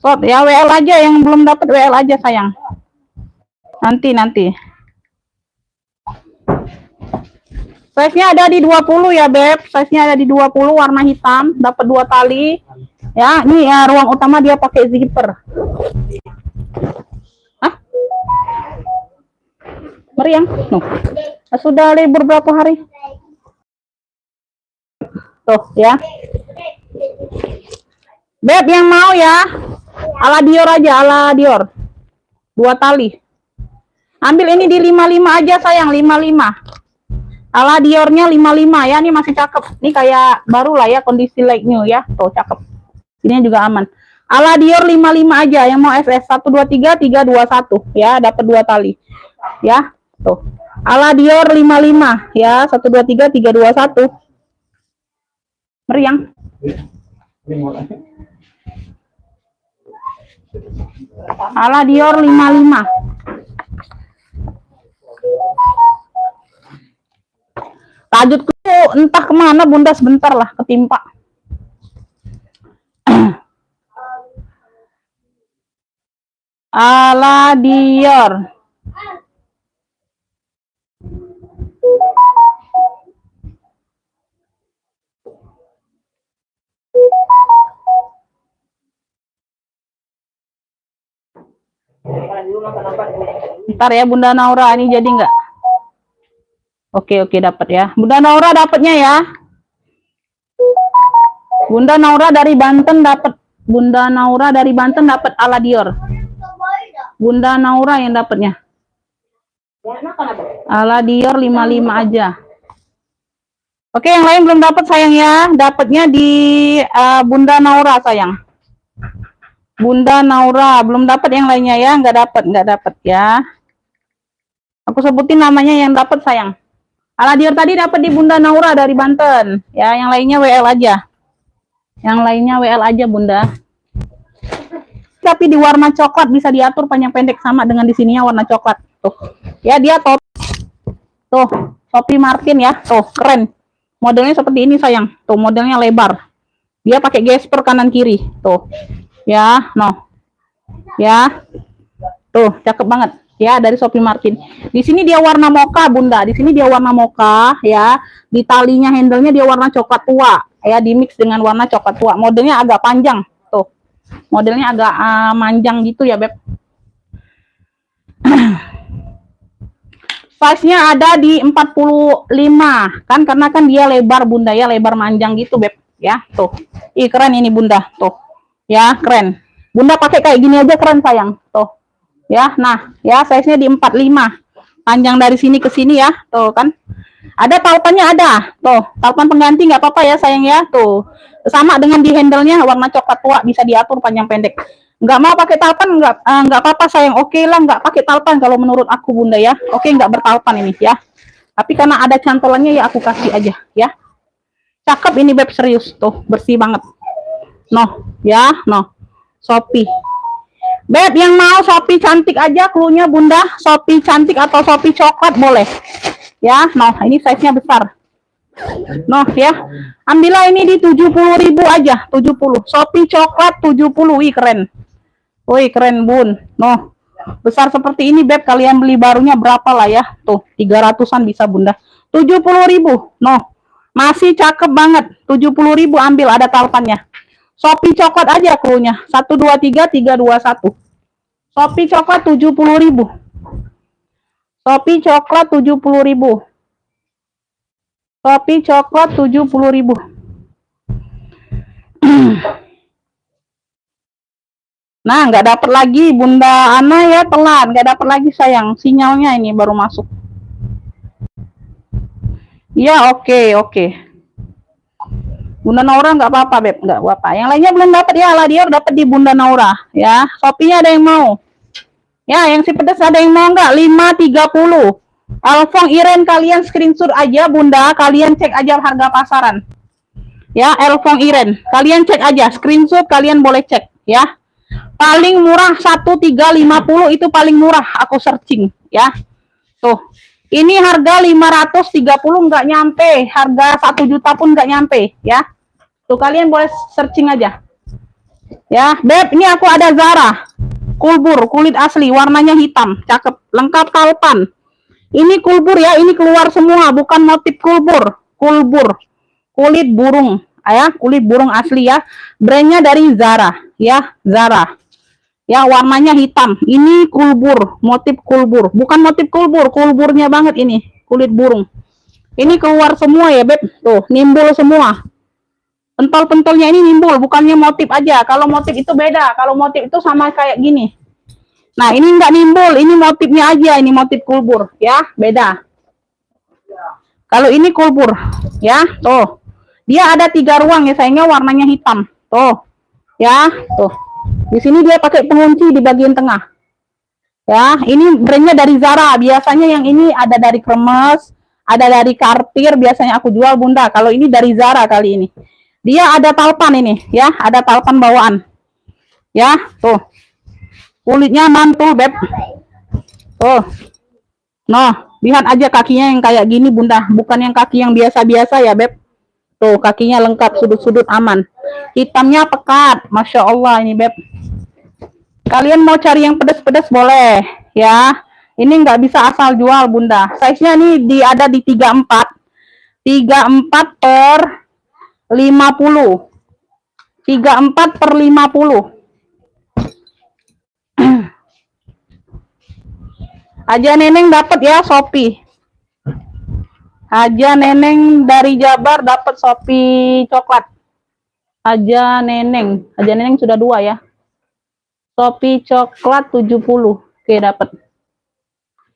Sob, ya WL aja yang belum dapat WL aja sayang. Nanti. Size-nya ada di 20 ya, Beb. Size-nya ada di 20, warna hitam, dapat 2 tali. Ya, ini ya ruang utama dia pakai zipper. Hah? Meriang? No. Sudah libur berapa hari? Tuh, ya. Beb, yang mau ya? Ala Dior aja, ala Dior. 2 tali. Ambil ini di 55 aja sayang, 55. Ala Diornya 55 ya, ini masih cakep. Ini kayak baru lah ya, kondisi like new ya. Tuh, cakep. Ini juga aman. Ala Dior 55 aja, yang mau SS 123 321 ya, dapat 2 tali. Ya, tuh. Ala Dior 55 ya, 123 321. Meriang. Ala Dior 55. Tajutku entah kemana Bunda, sebentar lah ketimpa. Ala Dior. Ntar ya Bunda Naura, ini jadi nggak? Oke, dapat ya. Bunda Naura dapatnya ya. Bunda Naura dari Banten dapat. Bunda Naura dari Banten dapat ala Dior. Bunda Naura yang dapatnya. Ala Dior 55 aja. Oke, yang lain belum dapat sayang ya. Dapatnya di Bunda Naura sayang. Bunda Naura belum dapat, yang lainnya ya, nggak dapat ya. Aku sebutin namanya yang dapat sayang. Aladir tadi dapat di Bunda Naura dari Banten. Ya, yang lainnya WL aja. Yang lainnya WL aja Bunda. Tapi di warna coklat, bisa diatur panjang pendek sama dengan di sininya warna coklat. Tuh. Ya, dia top. Tuh, Sophie Martin ya. Tuh, keren. Modelnya seperti ini sayang. Tuh, modelnya lebar. Dia pakai gesper kanan kiri. Tuh. Ya, no. Ya. Tuh, cakep banget. Ya, dari Sophie Martin. Di sini dia warna mocha Bunda. Di sini dia warna mocha ya. Di talinya handle-nya dia warna coklat tua. Ya, di mix dengan warna coklat tua. Modelnya agak panjang. Tuh. Modelnya agak manjang gitu ya, Beb. Size-nya ada di 45 kan, karena kan dia lebar Bunda ya, lebar manjang gitu Beb ya. Tuh, ih keren ini Bunda, tuh ya, keren. Bunda pakai kayak gini aja keren sayang, tuh ya. Nah ya, size-nya di 45, panjang dari sini ke sini ya, tuh kan. Ada talpannya, ada tuh, talpan pengganti nggak apa-apa ya sayang ya. Tuh, sama dengan di handle-nya warna coklat tua, bisa diatur panjang pendek. Nggak mau pakai talpan nggak apa-apa sayang, oke lah nggak pakai talpan kalau menurut aku Bunda ya. Oke, nggak bertalpan ini ya, tapi karena ada cantolannya ya aku kasih aja ya. Cakep ini Beb, serius tuh, bersih banget. Noh ya, noh Shopee Beb, yang mau Shopee cantik aja cluenya Bunda, Shopee cantik atau Shopee coklat boleh ya. Noh, ini size nya besar. Noh ya, ambillah ini di 70.000 aja, 70. Shopee coklat 70. Wih keren. Wih keren Bun. Noh, besar seperti ini Beb, kalian beli barunya berapa lah ya? Tuh, 300-an bisa Bunda. 70.000. Noh, masih cakep banget. 70.000 ambil, ada talpannya. Shopee coklat aja cluenya. 123 321. Shopee coklat 70.000. Shopee coklat 70.000. Shopee coklat 70.000. Nah, nggak dapat lagi Bunda Ana ya, telat, nggak dapat lagi sayang, sinyalnya ini baru masuk. Ya, oke. Bunda Naura nggak apa-apa Beb, nggak apa-apa. Yang lainnya belum dapat ya, lah dia dapat di Bunda Naura ya. Shopee-nya ada yang mau? Ya, yang si pedas ada yang mau nggak? 530. Elfong Iren, kalian screenshot aja Bunda, kalian cek aja harga pasaran. Ya, Elfong Iren, kalian cek aja, screenshot kalian boleh cek ya. Paling murah 1350 itu paling murah, aku searching ya. Tuh, ini harga 530 nggak nyampe, harga 1 juta pun nggak nyampe ya. Tuh, kalian boleh searching aja ya. Beb, ini aku ada Zara kulbur, kulit asli, warnanya hitam, cakep, lengkap talpan. Ini kulbur ya, ini keluar semua, bukan motif kulbur, kulit burung ya, kulit burung asli ya. Brandnya dari Zara ya, Zara ya, warnanya hitam. Ini kulbur, motif kulbur, bukan motif kulbur, kulburnya banget ini, kulit burung. Ini keluar semua ya Beb, tuh nimbul semua, pentol-pentolnya ini nimbul, bukannya motif aja. Kalau motif itu beda, kalau motif itu sama kayak gini. Nah, ini enggak nimbul, ini motifnya aja, ini motif kulbur ya, beda. Kalau ini kulbur ya, tuh dia ada 3 ruang ya sayangnya, warnanya hitam tuh ya. Tuh, di sini dia pakai pengunci di bagian tengah ya. Ini brandnya dari Zara, biasanya yang ini ada dari Kremes, ada dari Cartier, biasanya aku jual Bunda. Kalau ini dari Zara kali ini. Dia ada talpan ini ya, ada talpan bawaan ya. Tuh, kulitnya mantul Beb. Tuh, noh, lihat aja kakinya yang kayak gini Bunda, bukan yang kaki yang biasa-biasa ya Beb. Tuh, kakinya lengkap, sudut-sudut aman, hitamnya pekat, Masya Allah ini Beb. Kalian mau cari yang pedas-pedas boleh ya. Ini nggak bisa asal jual Bunda. Size-nya nih ada di 34 per 50. 34 per 50. Aja Neneng dapat ya Shopee. Aja Neneng dari Jabar dapat Shopee coklat. Aja Neneng sudah 2 ya. Shopee coklat 70. Oke, dapat.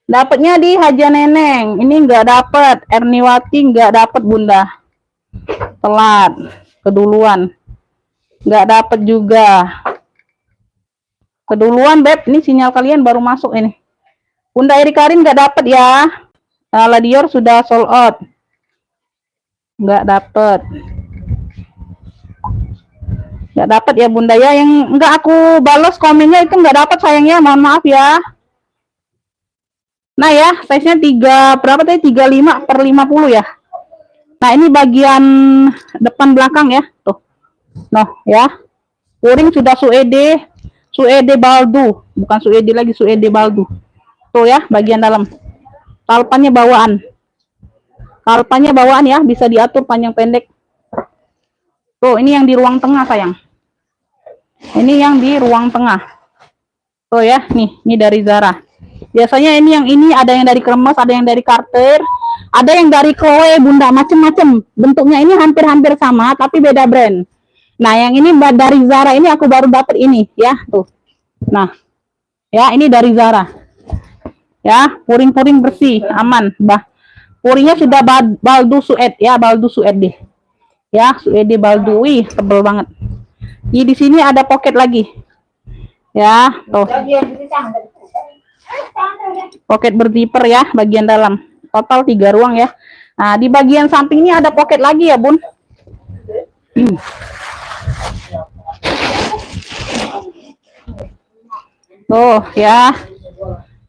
Dapatnya di Haja Neneng. Ini enggak dapat. Erniwati enggak dapat Bunda. Telat. Keduluan. Nggak dapet juga. Keduluan, Beb. Ini sinyal kalian baru masuk ini. Bunda Eri Karin nggak dapet ya. Ladior sudah sold out. Nggak dapet. Nggak dapet ya Bunda ya. Yang nggak aku balas komennya itu nggak dapet sayangnya. Mohon maaf ya. Nah ya, size-nya 3, berapa tadi? 35/50 ya. Nah, ini bagian depan belakang ya. Tuh. Noh ya. Puring sudah Suede baldu. Bukan Suede lagi, Suede baldu. Tuh ya, bagian dalam. Talpannya bawaan. Talpannya bawaan ya, bisa diatur panjang pendek. Tuh, ini yang di ruang tengah sayang. Ini yang di ruang tengah. Tuh ya, nih, ini dari Zara. Biasanya ini ada yang dari Kremes, ada yang dari Carter, ada yang dari Chloe, Bunda, macem-macem. Bentuknya ini hampir-hampir sama, tapi beda brand. Nah, yang ini dari Zara ini aku baru dapet ini, ya, tuh. Nah, ya, ini dari Zara. Ya, puring-puring bersih, aman, puringnya sudah baldu suede, ya, baldu suede deh. Ya, suede baldu, wih, tebel banget. Di sini ada pocket lagi. Ya, tuh. Pocket berzipper ya, bagian dalam. Total 3 ruang ya. Nah, di bagian samping ini ada pocket lagi ya, Bun. Tuh, ya.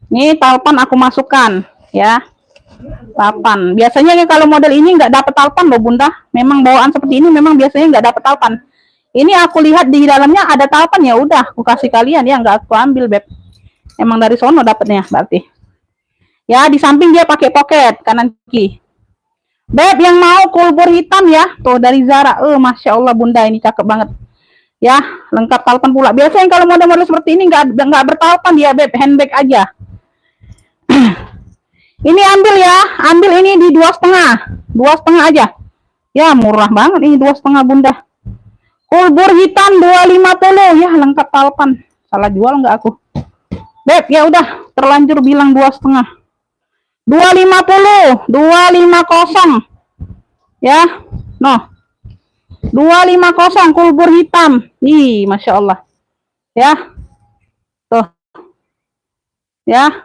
Ini talpan aku masukkan, ya. Talpan. Biasanya kalau model ini nggak dapet talpan loh, Bunda. Memang bawaan seperti ini memang biasanya nggak dapet talpan. Ini aku lihat di dalamnya ada talpan, ya udah, aku kasih kalian ya, nggak aku ambil, Beb. Emang dari sono dapetnya berarti. Ya, di samping dia pakai pocket kanan kiri. Beb, yang mau kulbur hitam ya, tuh dari Zara. Masya Allah Bunda, ini cakep banget. Ya, lengkap talpan pula. Biasanya kalau model-model seperti ini nggak bertalpan dia, Beb, handbag aja. Ini ambil ya, ambil ini di 2,5 aja. Ya, murah banget ini 2,5 Bunda. Kulbur hitam 250 ya, lengkap talpan. Salah jual nggak aku? Beb, ya udah, terlanjur bilang 2,5. 250, 250. Ya, noh. 250 kulbur hitam. Ih, Masya Allah. Ya. Tuh. Ya.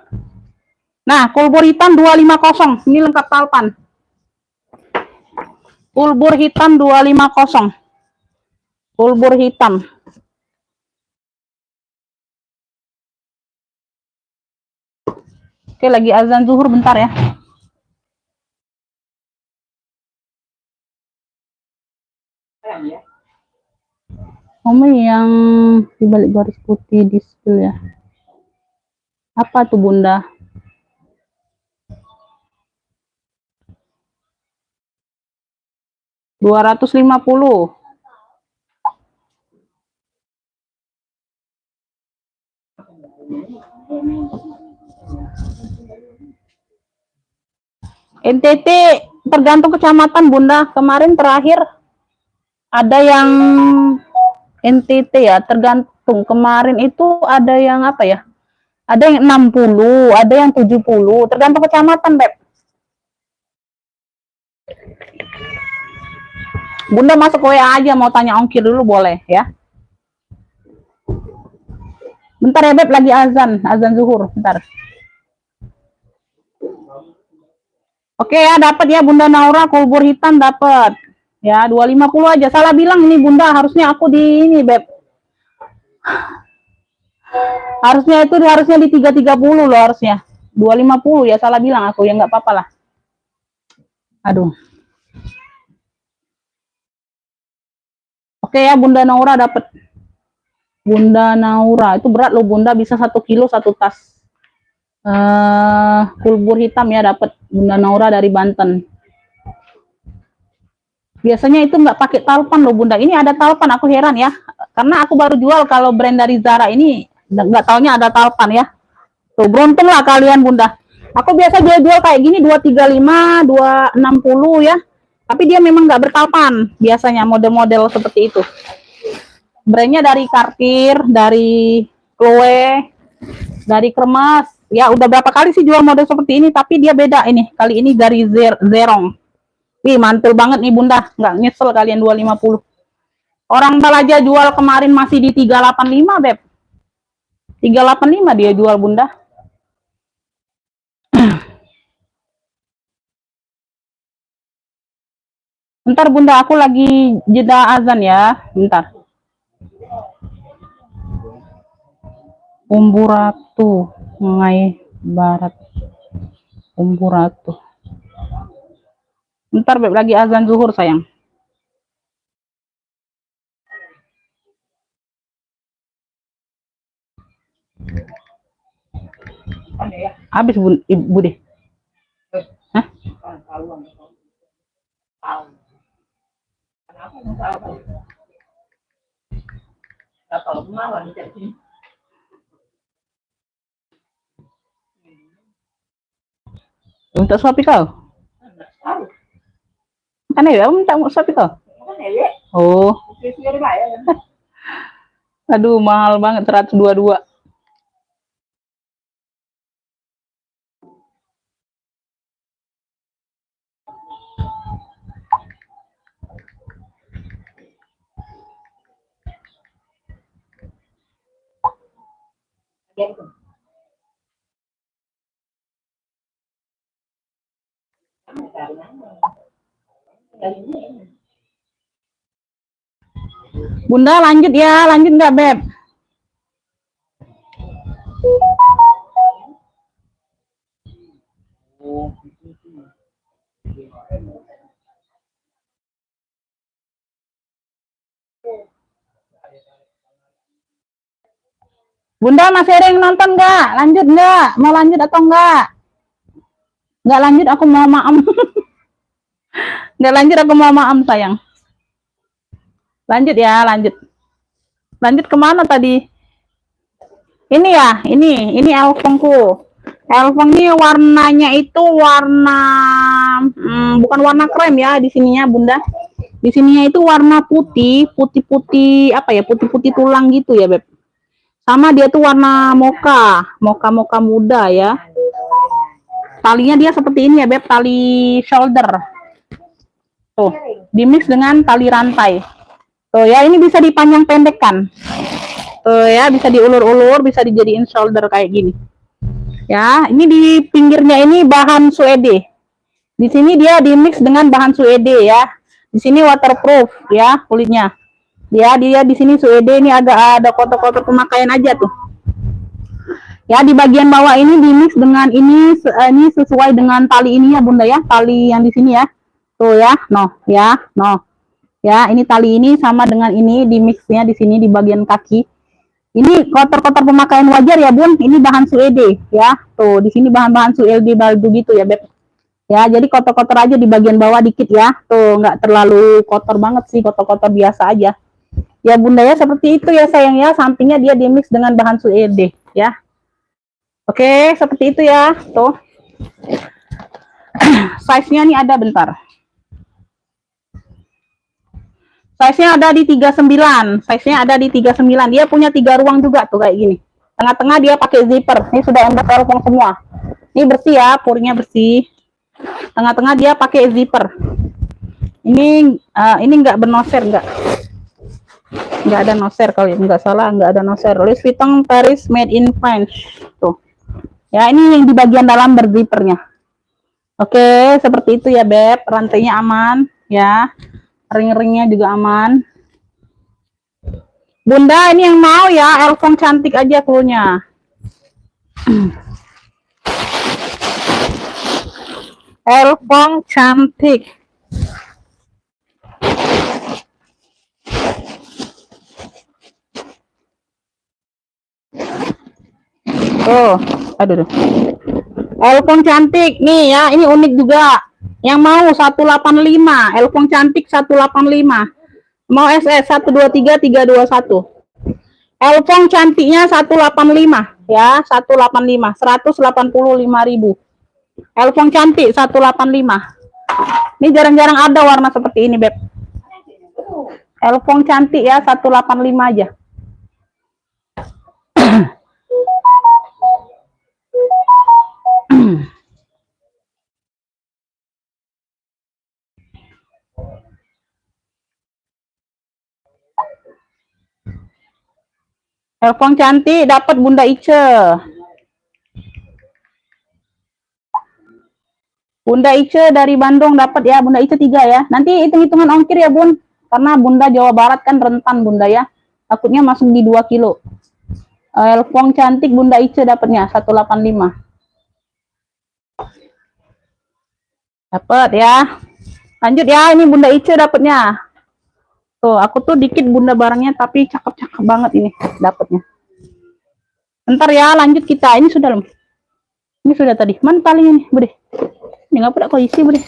Nah, kulbur hitam 250. Ini lengkap talpan. Kulbur hitam 250. Kulbur hitam. Oke, lagi azan zuhur bentar ya. Ini yang di balik garis putih di spill ya. Apa tuh Bunda? $250. NTT tergantung kecamatan Bunda. Kemarin terakhir ada yang NTT ya, tergantung. Kemarin itu ada yang apa ya? Ada yang 60, ada yang 70, tergantung kecamatan, Beb. Bunda masuk WA aja, mau tanya ongkir dulu boleh ya. Bentar ya, Beb, lagi azan zuhur, bentar. Oke ya, dapat ya Bunda Naura, kulbur hitam dapat. Ya, 250 aja. Salah bilang ini Bunda, harusnya aku di ini, Beb. Harusnya di 330 loh harusnya. 250 ya, salah bilang aku, ya nggak apa-apa lah. Aduh. Oke ya, Bunda Naura dapat. Bunda Naura, itu berat loh Bunda, bisa 1 kilo 1 tas. Kulbur hitam ya dapat Bunda Naura dari Banten. Biasanya itu nggak pakai talpan loh Bunda. Ini ada talpan, aku heran ya. Karena aku baru jual kalau brand dari Zara ini nggak taunya ada talpan ya. Tuh beruntung lah kalian Bunda. Aku biasa jual kayak gini 235, 260 ya. Tapi dia memang nggak bertalpan. Biasanya model-model seperti itu. Brandnya dari Cartier, dari Chloe, dari Kremes. Ya udah berapa kali sih jual model seperti ini, tapi dia beda ini. Kali ini dari Zerong. Ih, mantul banget nih Bunda, nggak nyesel kalian 250. Orang Balaja jual kemarin masih di 385, Beb. 385 dia jual Bunda. Bentar Bunda, aku lagi jeda azan ya. Bentar. Umburatu, Ngai Barat. Umburatu. Bentar Beb, lagi azan zuhur sayang. Habis Ibu deh. Hah? Minta suapi kau? Kan ya, minta suapi kau? Oh. Aduh, mahal banget 122. Bunda lanjut ya, lanjut nggak Beb? Bunda masih ada yang nonton nggak? Lanjut nggak? Mau lanjut atau nggak? Nggak lanjut aku mau maam. Nggak lanjut aku mau maam sayang. Lanjut ya, lanjut. Lanjut kemana tadi? Ini ya, ini elfongku. Elfong ini warnanya itu warna bukan warna krem ya di sininya Bunda. Di sininya itu warna putih apa ya? Putih-putih tulang gitu ya, Beb. Sama dia tuh warna mocha muda ya. Talinya dia seperti ini ya, Beb, tali shoulder. Tuh, dimix dengan tali rantai. Tuh ya, ini bisa dipanjang pendekkan. Tuh ya, bisa diulur-ulur, bisa dijadiin shoulder kayak gini. Ya, ini di pinggirnya ini bahan suede. Di sini dia dimix dengan bahan suede ya. Di sini waterproof ya kulitnya. Dia di sini suede, ini agak ada kotor-kotor pemakaian aja tuh. Ya, di bagian bawah ini dimix dengan ini sesuai dengan tali ini ya Bunda ya, tali yang di sini ya. Tuh ya, Ya, ini tali ini sama dengan ini dimixnya di sini di bagian kaki. Ini kotor-kotor pemakaian wajar ya Bun. Ini bahan suede ya. Tuh, di sini bahan-bahan suede baldu gitu ya Beb. Ya, jadi kotor-kotor aja di bagian bawah dikit ya. Tuh, nggak terlalu kotor banget sih, kotor-kotor biasa aja. Ya Bunda ya, seperti itu ya sayang ya. Sampingnya dia dimix dengan bahan suede ya. Oke, seperti itu ya. Tuh. Size-nya nih ada bentar. Size-nya ada di 39. Size-nya ada di 39. Dia punya 3 ruang juga tuh kayak gini. Tengah-tengah dia pakai zipper. Ini sudah embed telepon semua. Ini bersih ya, puringnya bersih. Tengah-tengah dia pakai zipper. Ini nggak bernoser, nggak ada noser kalau nggak salah, nggak ada noser. Louis Vuitton Paris made in France. Tuh. Ya, ini yang di bagian dalam berzippernya. Oke, seperti itu ya Beb. Rantainya aman ya. Ring-ringnya juga aman. Bunda, ini yang mau ya, elfong cantik aja fullnya. Elfong cantik. Oh, aduh. Elfong cantik nih ya, ini unik juga. Yang mau 185, elfong cantik 185. Mau SS 123 321. Elfong cantiknya 185 ya, 185, 185.000. Elfong cantik 185. Ini jarang-jarang ada warna seperti ini, Beb. Elfong cantik ya, 185 aja. Telepon cantik dapat Bunda Ice. Bunda Ice dari Bandung dapat ya, Bunda Ice 3 ya. Nanti hitung-hitungan ongkir ya, Bun. Karena Bunda Jawa Barat kan rentan Bunda ya. Takutnya masuk di 2 kilo. Telepon cantik Bunda Ice dapatnya 185. Dapat ya. Lanjut ya, ini Bunda Ice dapatnya. Tuh, aku tuh dikit Bunda barangnya tapi cakep-cakep banget ini dapatnya. Bentar ya, lanjut kita. Ini sudah loh. Ini sudah tadi. Mana talinya nih, Bude? Ini nggak pada kau isi, Bude.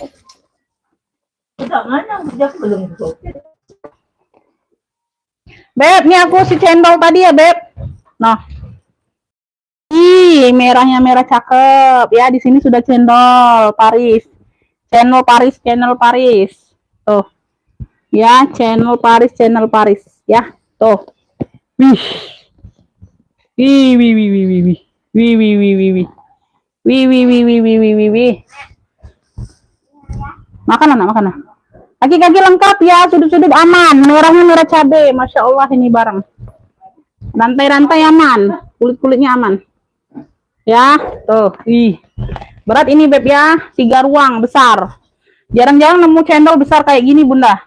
Udah mana? Udah belum sopir. Beb, ini aku si cendol tadi ya, Beb. Nah. Ih, merahnya merah cakep. Ya, di sini sudah cendol Paris. Channel Paris, channel Paris. Tuh. Ya, channel Paris ya. Tuh. Wih. Wih, wih, wih, wih, wih, wih. Wih, wih, wih, wih, wih. Wih, wih, wih, wih, wih, wih, wih, wih. Makan anak, makan. Kaki-kaki lengkap ya, sudut-sudut aman. Merahnya merah cabai. Masya Allah ini barang. Rantai-rantai aman. Kulit-kulitnya aman. Ya, tuh. Ih. Berat ini Beb ya. 3 ruang besar. Jarang-jarang nemu cendol besar kayak gini Bunda.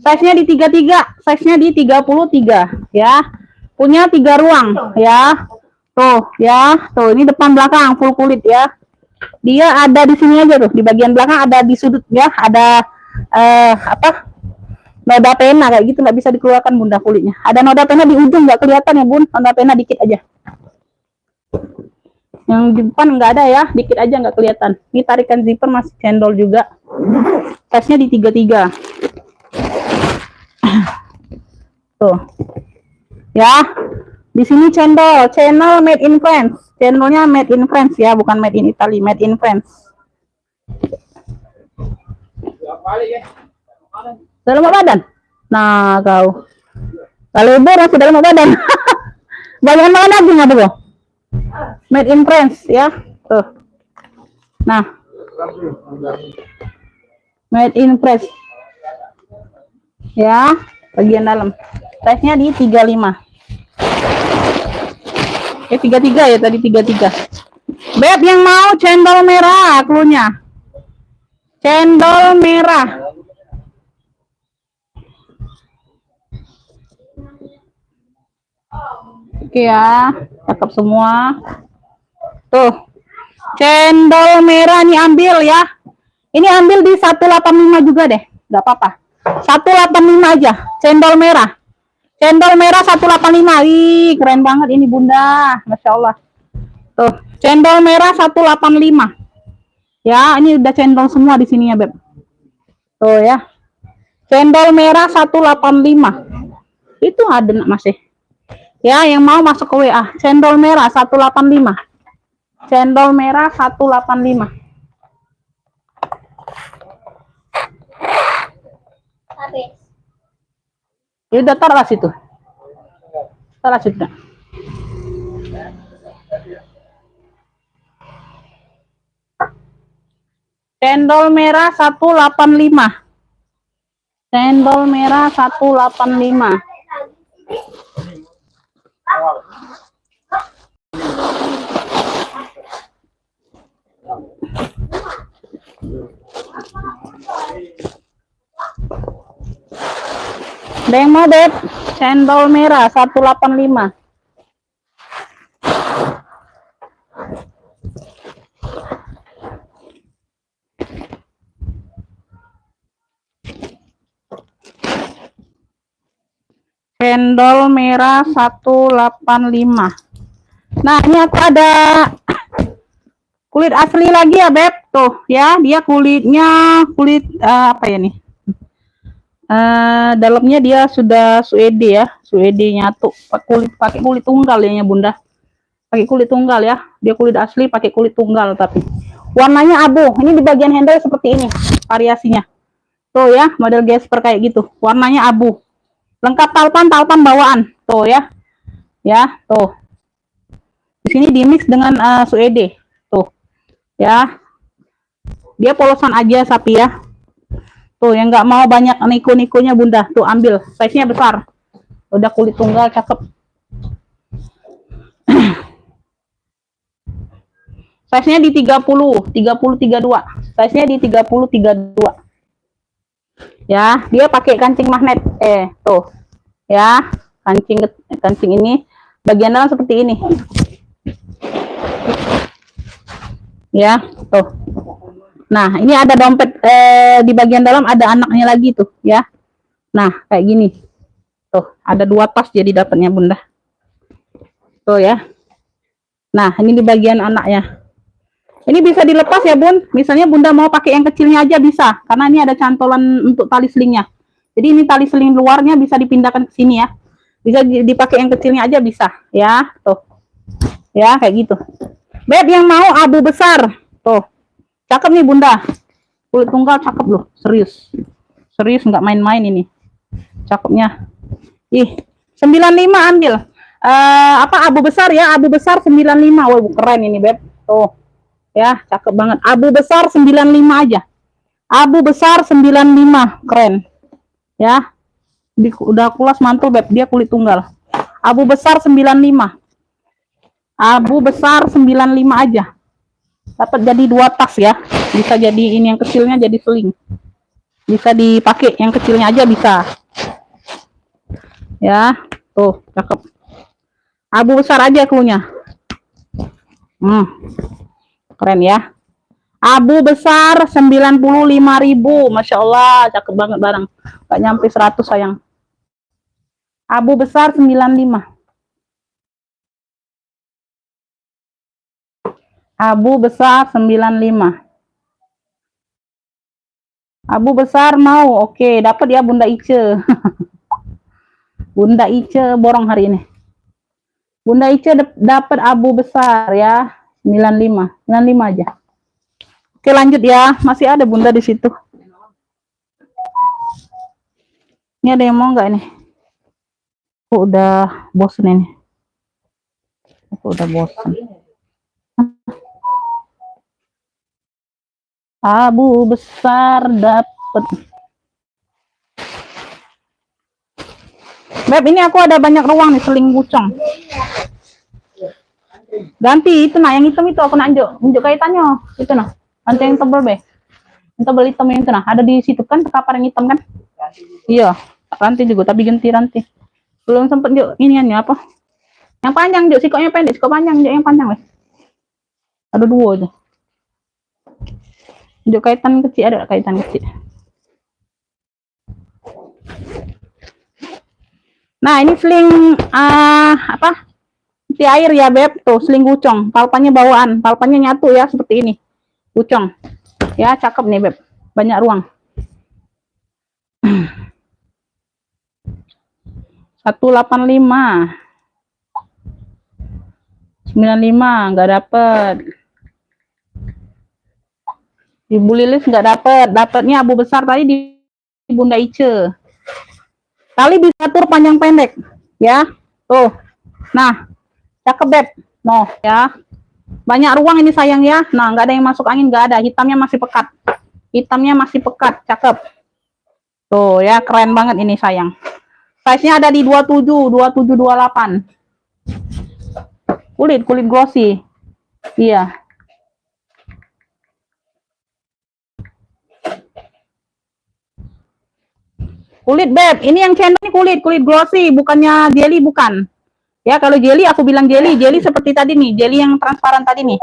Size-nya di 33, size-nya di 33 ya. Punya 3 ruang ya. Tuh ya, tuh ini depan belakang full kulit ya. Dia ada di sini aja tuh, di bagian belakang ada di sudut ya, ada apa? Noda pena kayak gitu, nggak bisa dikeluarkan Bunda kulitnya. Ada noda pena di ujung nggak kelihatan ya Bun, noda pena dikit aja. Yang di depan nggak ada ya, dikit aja nggak kelihatan. Ini tarikan zipper masih cendol juga. Size-nya di 33. Tuh. Ya. Di sini cendol, channel made in France. Channelnya made in France ya, bukan made in Italy, made in France. Dalam badan? Nah, kau. Kalau ibu masih dalam badan. Banyak makan lagi nggak tuh? Made in France ya. Tuh. Nah. Made in France. Ya, bagian dalam. Size-nya di 35. 33 ya tadi 33. Beb yang mau cendol merah klunya. Cendol merah. Oke ya, cakep semua. Tuh. Cendol merah nih ambil ya. Ini ambil di 185 juga deh. Enggak apa-apa. 185 aja, cendol merah. Cendol merah 185. Ih, keren banget ini Bunda. Masya Allah. Tuh, cendol merah 185. Ya, ini udah cendol semua di sini ya, Beb. Tuh ya. Cendol merah 185. Itu ada nak masih. Ya, yang mau masuk ke WA. Cendol merah 185. Cendol merah 185. Habis. Ya udah taruh situ. Taruh situ. Cendol merah 185. Cendol merah 185. Ada yang mau Beb? Cendol merah 185. Cendol merah 185. Nah, ini aku ada kulit asli lagi ya, Beb. Tuh, ya, dia kulitnya kulit apa ya nih? Dalamnya dia sudah suede ya, suede nyatu. Pakai kulit tunggal ya, Bunda. Pakai kulit tunggal ya. Dia kulit asli pakai kulit tunggal tapi warnanya abu. Ini di bagian handle seperti ini variasinya. Tuh ya, model gesper kayak gitu. Warnanya abu. Lengkap talpan bawaan. Tuh ya. Ya, tuh. Di sini dimix dengan suede. Tuh. Ya. Dia polosan aja sapi ya. Tuh, yang nggak mau banyak niko-nikonya Bunda. Tuh, ambil. Size-nya besar. Udah kulit tunggal, cakep. Size-nya di 32. Size-nya di 32. Ya, dia pakai kancing magnet. Tuh. Ya, kancing ini bagian dalam seperti ini. Ya, tuh. Nah, ini ada dompet di bagian dalam ada anaknya lagi tuh, ya. Nah, kayak gini. Tuh, ada 2 tas jadi dapatnya Bunda. Tuh ya. Nah, ini di bagian anaknya. Ini bisa dilepas ya Bun. Misalnya Bunda mau pakai yang kecilnya aja bisa, karena ini ada cantolan untuk tali selingnya. Jadi ini tali seling luarnya bisa dipindahkan ke sini ya. Bisa dipakai yang kecilnya aja bisa, ya. Tuh. Ya, kayak gitu. Beb yang mau abu besar. Tuh. Cakep nih Bunda. Kulit tunggal cakep loh, serius. Serius nggak main-main ini. Cakepnya. 95 ambil. Abu besar ya, abu besar 95. Wah, keren ini Beb. Tuh. Ya, cakep banget. Abu besar 95 aja. Abu besar 95, keren. Ya. Udah kulas mantul Beb, dia kulit tunggal. Abu besar 95. Abu besar 95 aja. Dapat jadi 2 tas ya. Bisa jadi ini yang kecilnya jadi seling. Bisa dipakai yang kecilnya aja bisa. Ya, tuh, cakep. Abu besar aja klunya. Keren ya. Abu besar 95.000. Masya Allah, cakep banget barang. Gak nyampe 100 sayang. Abu besar 95. Abu besar 95. Abu besar mau. Oke, dapat ya Bunda Ice. Bunda Ice borong hari ini. Bunda Ice dapat abu besar ya. 95 aja. Oke, lanjut ya. Masih ada Bunda di situ. Ini ada yang mau nggak ini? Aku udah bosen ini. Aku udah bosen. Abu besar dapat. Beb, ini aku ada banyak ruang nih, seling bucong. Ganti itu nah, yang hitam itu aku nak unjuk kaitannya. Itu nah. Nanti yang tebal Be. Yang tebal hitam yang itu nah. Ada di situ kan kapar yang hitam kan? Iya, rantai juga tapi ganti rantai. Belum sempet Juk iniannya apa? Yang panjang Juk, sikoknya pendek, sikok panjang Juk, yang panjang weh. Ada 2 aja. Unjuk kaitan kecil, ada kaitan kecil. Nah, ini seling anti air ya Beb, tuh seling gucong, palpannya bawaan, palpannya nyatu ya seperti ini. Gucong. Ya, cakep nih Beb. Banyak ruang. 185. 95 nggak dapet. Ibu Lilis nggak dapet. Dapatnya abu besar tadi di Bunda Ice. Tali bisa atur panjang pendek, ya. Tuh. Nah, cakep Beb. Noh, ya. Banyak ruang ini sayang ya. Nah, nggak ada yang masuk angin, nggak ada. Hitamnya masih pekat. Hitamnya masih pekat, cakep. Tuh ya, keren banget ini sayang. Size-nya ada di 27, 27, 28. Kulit glossy. Iya. Kulit Beb, ini yang channel ini kulit glossy, bukannya jelly, bukan. Ya, kalau jelly aku bilang jelly seperti tadi nih, jelly yang transparan tadi nih.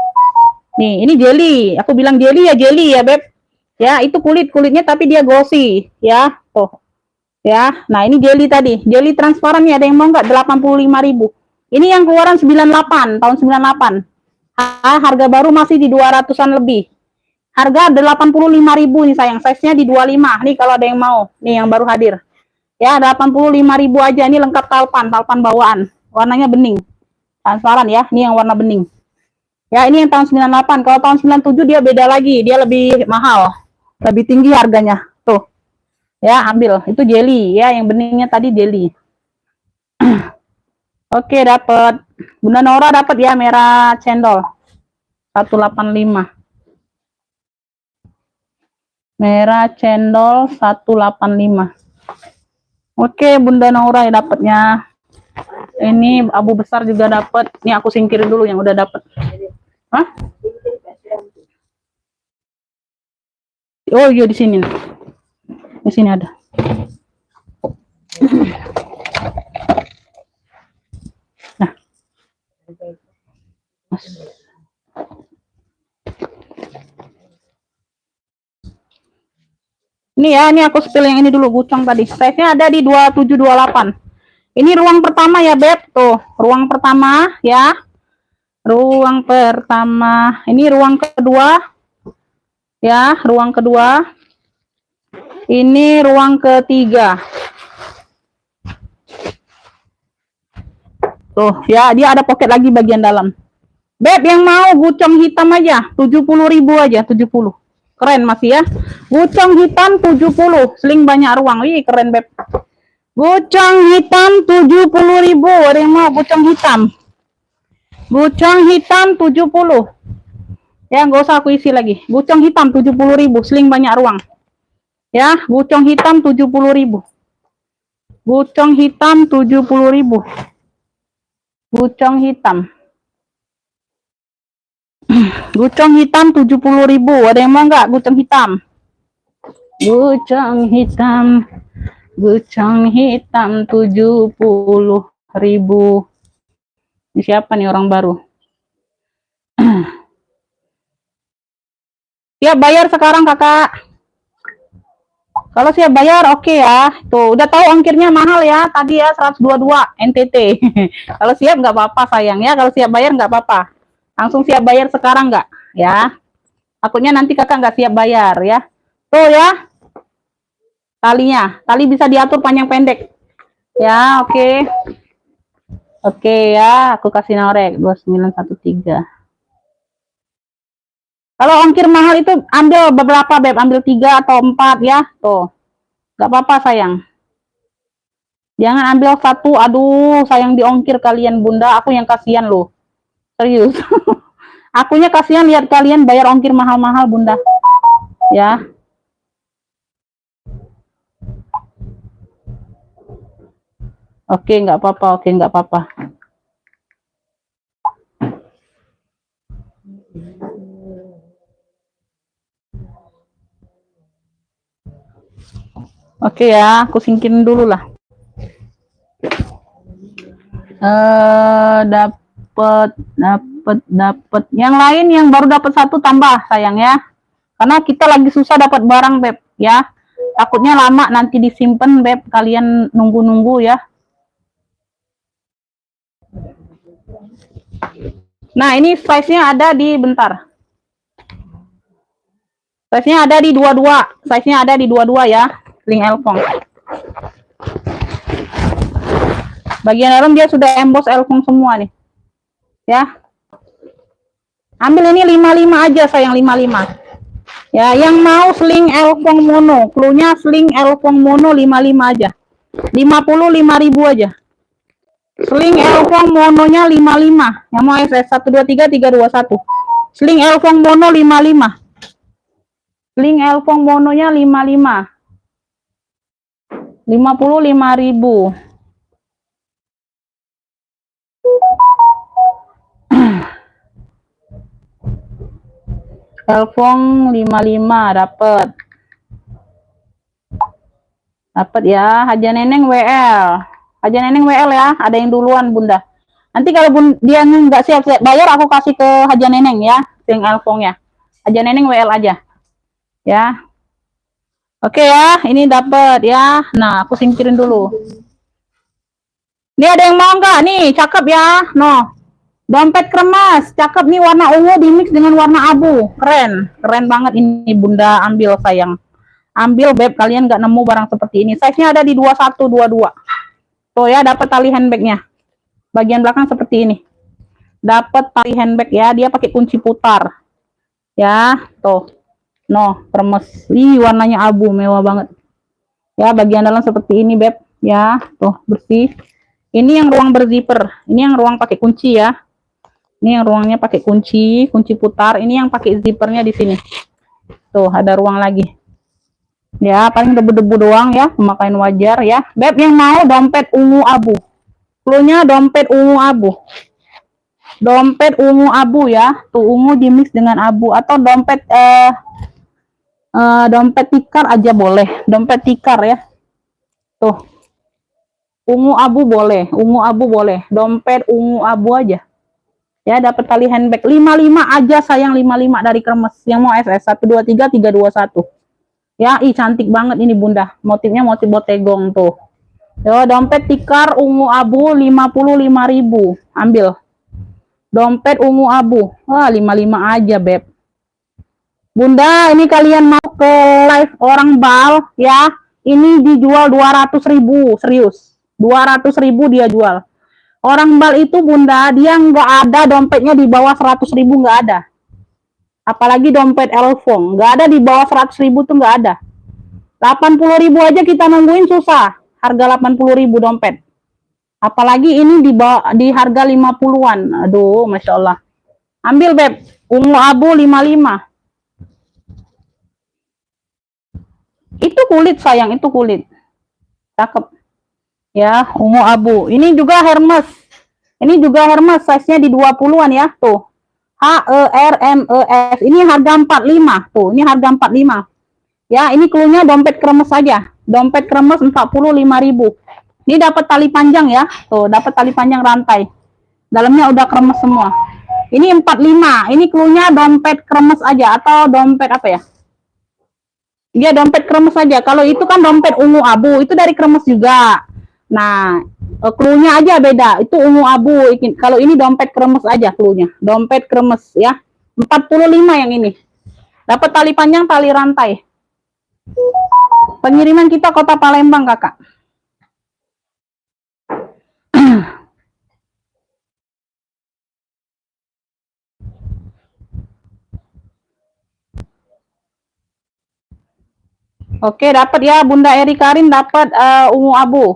Nih, ini jelly. Aku bilang jelly ya Beb. Ya, itu kulitnya tapi dia glossy, ya. Tuh. Ya. Nah, ini jelly tadi. Jelly transparan nih, ada yang mau nggak? 85.000. Ini yang keluaran 98, tahun 98. Harga baru masih di 200-an lebih. Harga 85.000 nih sayang, size-nya di 25. Nih kalau ada yang mau, nih yang baru hadir. Ya, 85.000 aja, ini lengkap talpan bawaan. Warnanya bening. Transparan ya, ini yang warna bening. Ya, ini yang tahun 98. Kalau tahun 97 dia beda lagi, dia lebih mahal. Lebih tinggi harganya. Tuh. Ya, ambil. Itu jelly ya, yang beningnya tadi jelly. Oke, dapat. Bunda Nora dapat ya merah cendol. 185. Merah cendol 185. Oke, Bunda Naura ya dapatnya. Ini abu besar juga dapat. Ini aku singkirin dulu yang udah dapat. Hah? Oh iya di sini. Di sini ada. Nah. Ini ya, ini aku spill yang ini dulu, gucong tadi. Size-nya ada di 2728. Ini ruang pertama ya, Beb. Tuh, ruang pertama ya. Ruang pertama. Ini ruang kedua. Ya, ruang kedua. Ini ruang ketiga. Tuh, ya, dia ada pocket lagi bagian dalam. Beb, yang mau gucong hitam aja, 70.000 aja, 70. Keren masih ya. Gucong hitam 70, seling banyak ruang. Wih, keren, Beb. Gucong hitam 70.000. Ada yang mau gucong hitam? Gucong hitam 70. Ya, nggak usah aku isi lagi. Gucong hitam 70.000, seling banyak ruang. Ya, gucong hitam 70.000. Gucong hitam 70.000. Gucong hitam. Gucong hitam 70.000. Ada yang mau nggak gucong hitam? Gucong hitam. Gucong hitam 70.000. Ini siapa nih orang baru? Siap bayar sekarang, Kakak. Kalau siap bayar oke ya. Tuh, udah tahu ongkirnya mahal ya. Tadi ya 122 NTT. Kalau siap nggak apa-apa sayang ya. Kalau siap bayar nggak apa-apa. Langsung siap bayar sekarang nggak? Ya. Takutnya nanti kakak nggak siap bayar ya. Tuh ya. Talinya. Tali bisa diatur panjang pendek. Ya, oke. Oke ya. Aku kasih norek 2913. Kalau ongkir mahal itu ambil beberapa, Beb. Ambil 3 atau 4 ya. Tuh. Nggak apa-apa sayang. Jangan ambil 1. Aduh, sayang diongkir kalian, Bunda. Aku yang kasihan loh. Serius. Akunya kasihan lihat kalian bayar ongkir mahal-mahal, Bunda. Ya. Oke, nggak apa-apa. Oke, nggak apa-apa. Oke ya, aku singkirin dulu lah. Dapat. Yang lain yang baru dapat 1 tambah sayang ya. Karena kita lagi susah dapat barang, Beb ya. Takutnya lama nanti disimpan, Beb. Kalian nunggu-nunggu ya. Nah, ini size-nya ada di bentar. Size-nya ada di 22. Size-nya ada di 22 ya. Link Elfong. Bagian dalam dia sudah emboss Elfong semua nih. Ya. Ambil ini 55 aja sayang, 55. Ya, yang mau sling Elfong mono, cluenya sling Elfong mono 55 aja. 55.000 aja. Sling Elfong mononya 55. Yang mau SS 123321. Sling Elfong mono 55. Sling Elfong mononya 55. 55.000. Elfong 55 dapat. Dapat ya, Haja Neneng WL. Haja Neneng WL ya, ada yang duluan, Bunda. Nanti kalau dia nggak siap bayar, aku kasih ke Haja Neneng ya, yang Elfongnya. Haja Neneng WL aja. Ya. Oke ya, ini dapat ya. Nah, aku singkirin dulu. Ini ada yang mau nggak? Nih, cakep ya. No. Dompet kremas, cakep nih, warna ungu dimix dengan warna abu. Keren. Keren banget ini, Bunda. Ambil sayang. Ambil, Beb. Kalian nggak nemu barang seperti ini. Size-nya ada di 2122. Tuh ya, dapat tali handbagnya. Bagian belakang seperti ini. Dapat tali handbag ya. Dia pakai kunci putar. Ya, tuh. No, kremes. Ih, warnanya abu, mewah banget. Ya, bagian dalam seperti ini, Beb. Ya, tuh, bersih. Ini yang ruang berzipper. Ini yang ruang pakai kunci ya. Ini yang ruangnya pakai kunci putar. Ini yang pakai zippernya di sini. Tuh, ada ruang lagi. Ya, paling debu-debu doang ya, pemakaian wajar ya. Beb, yang mau dompet ungu abu. Cluenya dompet ungu abu. Dompet ungu abu ya. Tuh, ungu dimix dengan abu atau dompet Dompet tikar aja boleh, dompet tikar ya. Tuh, ungu abu boleh, dompet ungu abu aja. Ya, dapat tali handbag 55 aja sayang, 55 dari Kremes. Yang mau SS 123321. Ya, cantik banget ini Bunda. Motifnya motif botegong tuh. Yo, dompet tikar ungu abu 55.000. Ambil. Dompet ungu abu. Wah, 55 aja, Beb. Bunda, ini kalian mau ke live orang bal ya. Ini dijual 200.000, serius. 200.000 dia jual. Orang bal itu Bunda, dia nggak ada dompetnya di bawah 100.000, nggak ada. Apalagi dompet Elfong, nggak ada di bawah 100.000 tuh nggak ada. 80.000 aja kita nungguin susah. Harga 80.000 dompet. Apalagi ini di harga 50-an. Aduh, Masya Allah. Ambil Beb, ungu abu 55. Itu kulit sayang, itu kulit. Cakep. Ya, ungu abu. Ini juga Hermes. Ini juga Hermes, size-nya di 20-an ya, tuh. HERMES. Ini harga 45, tuh. Ini harga 45. Ya, ini cluenya dompet Kremes saja. Dompet Kremes 45.000. Ini dapat tali panjang ya. Tuh, dapat tali panjang rantai. Dalamnya udah Kremes semua. Ini 45. Ini cluenya dompet Kremes aja atau dompet apa ya? Dia dompet Kremes saja. Kalau itu kan dompet ungu abu, itu dari Kremes juga. Nah, cluenya aja beda. Itu ungu abu. Kalau ini dompet Kremes aja cluenya. Dompet Kremes ya. 45 yang ini. Dapat tali panjang, tali rantai. Pengiriman kita Kota Palembang, Kakak. Oke, dapat ya Bunda Eri Karin, dapat ungu abu.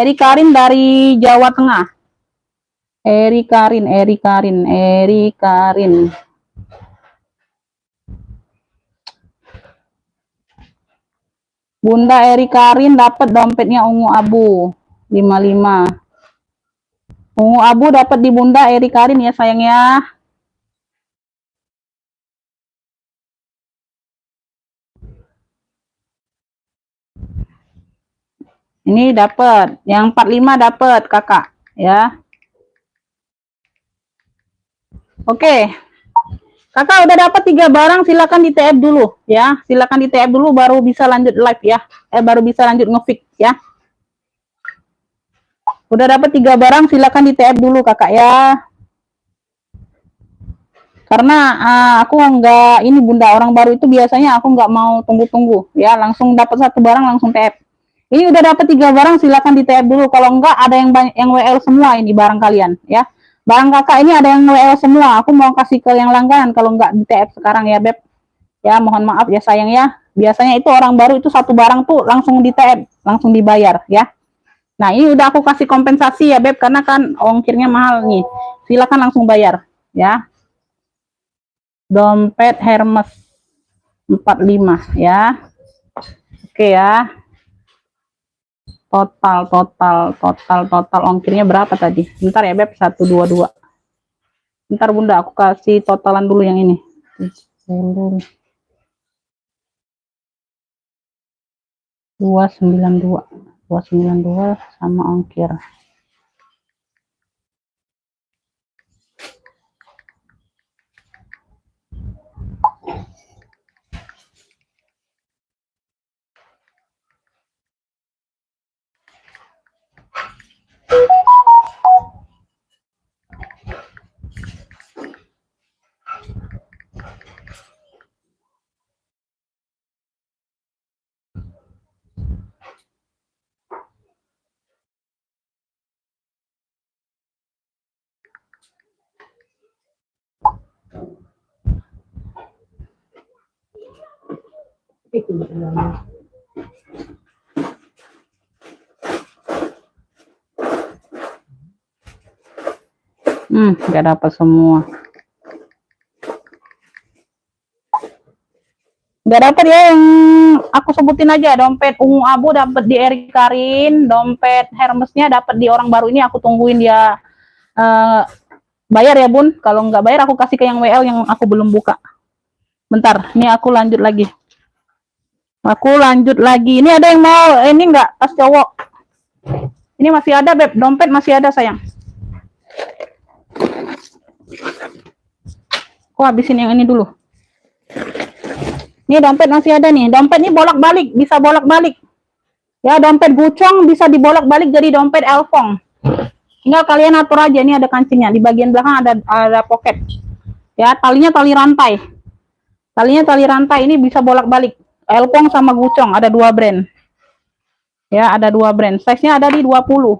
Eri Karin dari Jawa Tengah. Eri Karin. Bunda Eri Karin dapat dompetnya ungu abu 55. Ungu abu dapat di Bunda Eri Karin ya sayang ya. Ini dapat, yang 45 dapat Kakak ya. Oke. Kakak udah dapat 3 barang, silakan di TF dulu ya. Silakan di TF dulu baru bisa lanjut live ya. Baru bisa lanjut nge-fix ya. Udah dapat 3 barang, silakan di TF dulu Kakak ya. Karena aku nggak ini Bunda, orang baru itu biasanya aku nggak mau tunggu-tunggu ya, langsung dapat 1 barang langsung TF. Ini udah dapat 3 barang, silakan di TF dulu. Kalau enggak ada yang WL semua ini barang kalian ya. Barang Kakak ini ada yang WL semua. Aku mau kasih ke yang langganan kalau enggak di TF sekarang ya, Beb. Ya, mohon maaf ya sayang ya. Biasanya itu orang baru itu 1 barang tuh langsung di TF, langsung dibayar ya. Nah, ini udah aku kasih kompensasi ya, Beb, karena kan ongkirnya mahal nih. Silakan langsung bayar ya. Dompet Hermes 45 ya. Oke ya. Total ongkirnya berapa tadi? Bentar ya Beb, 122. Bentar Bunda, aku kasih totalan dulu yang ini. 292 sama ongkir. Nggak dapat semua. Nggak dapat ya, yang aku sebutin aja. Dompet ungu abu dapat di Eri Karin, dompet Hermesnya dapat di orang baru ini. Aku tungguin dia bayar ya Bun. Kalau nggak bayar aku kasih ke yang WL yang aku belum buka. Bentar, ini aku lanjut lagi. Aku lanjut lagi. Ini ada yang mau ini enggak tas cowok? Ini masih ada, Beb. Dompet masih ada, sayang. Aku habisin yang ini dulu. Ini dompet masih ada nih. Dompet ini bolak-balik, bisa bolak-balik. Ya, dompet gucong bisa dibolak-balik jadi dompet elfong. Tinggal kalian atur aja. Ini ada kancingnya. Di bagian belakang ada pocket. Ya, talinya tali rantai. Talinya tali rantai ini bisa bolak-balik. Elfong sama gucong ada 2 brand. Ya, ada 2 brand. Size-nya ada di 20.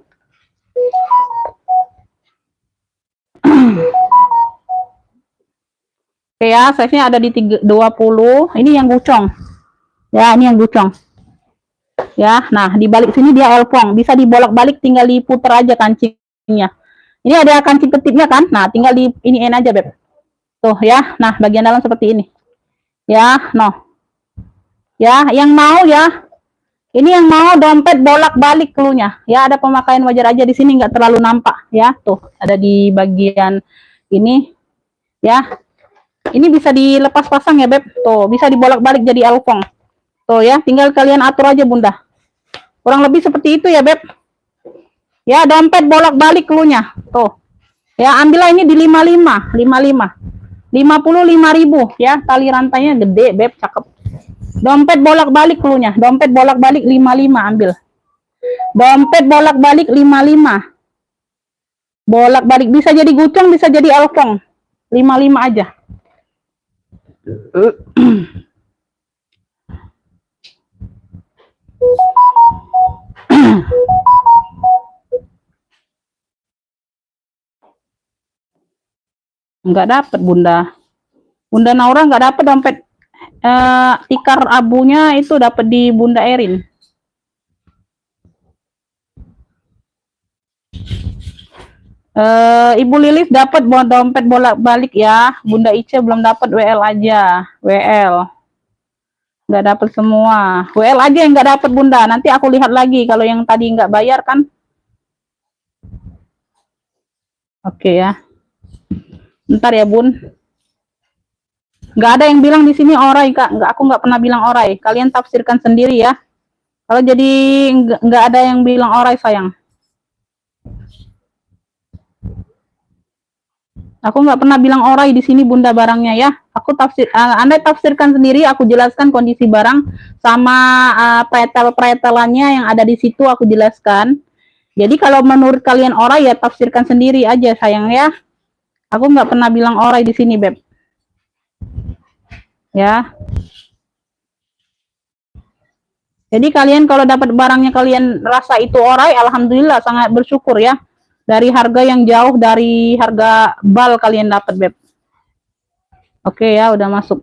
Oke ya, size-nya ada di 20. Ini yang gucong. Ya, ini yang gucong. Ya, nah di balik sini dia elfong. Bisa dibolak-balik, tinggal diputer aja kancingnya. Ini ada kancing ketipnya kan? Nah, tinggal di iniin aja, Beb. Tuh ya. Nah, bagian dalam seperti ini. Ya, no. Ya, yang mau ya. Ini yang mau dompet bolak-balik cluenya. Ya, ada pemakaian wajar aja di sini, nggak terlalu nampak ya. Tuh, ada di bagian ini. Ya. Ini bisa dilepas pasang ya, Beb. Tuh, bisa dibolak-balik jadi elfong. Tuh ya, tinggal kalian atur aja, Bunda. Kurang lebih seperti itu ya, Beb. Ya, dompet bolak-balik cluenya. Tuh. Ya, ambillah ini di 55, 55.000 ya. Tali rantainya gede, Beb, cakep. Dompet bolak-balik cluenya. Dompet bolak-balik 55 ambil. Dompet bolak-balik 55. Bolak-balik bisa jadi gucong, bisa jadi elfong. 55 aja. Nggak dapat, Bunda. Bunda Naura nggak dapat dompet tikar abunya, itu dapat di Bunda Erin. Ibu Lilis dapat dompet bolak-balik ya. Bunda Ice belum dapat, WL aja. WL. Nggak dapat semua. WL aja yang nggak dapat, Bunda. Nanti aku lihat lagi kalau yang tadi nggak bayar kan. Oke ya. Bentar ya, Bun. Nggak ada yang bilang di sini orai, Kak. Aku nggak pernah bilang orai. Kalian tafsirkan sendiri ya. Kalau jadi nggak ada yang bilang orai, sayang. Aku nggak pernah bilang orai di sini, Bunda, barangnya ya. Aku Anda tafsirkan sendiri. Aku jelaskan kondisi barang sama pretel-pretelannya yang ada di situ. Aku jelaskan. Jadi kalau menurut kalian orai ya tafsirkan sendiri aja, sayang ya. Aku nggak pernah bilang orai di sini, Beb. Ya. Jadi kalian kalau dapat barangnya kalian rasa itu orai, alhamdulillah, sangat bersyukur ya. Dari harga yang jauh dari harga bal kalian dapat, Beb. Oke ya, udah masuk.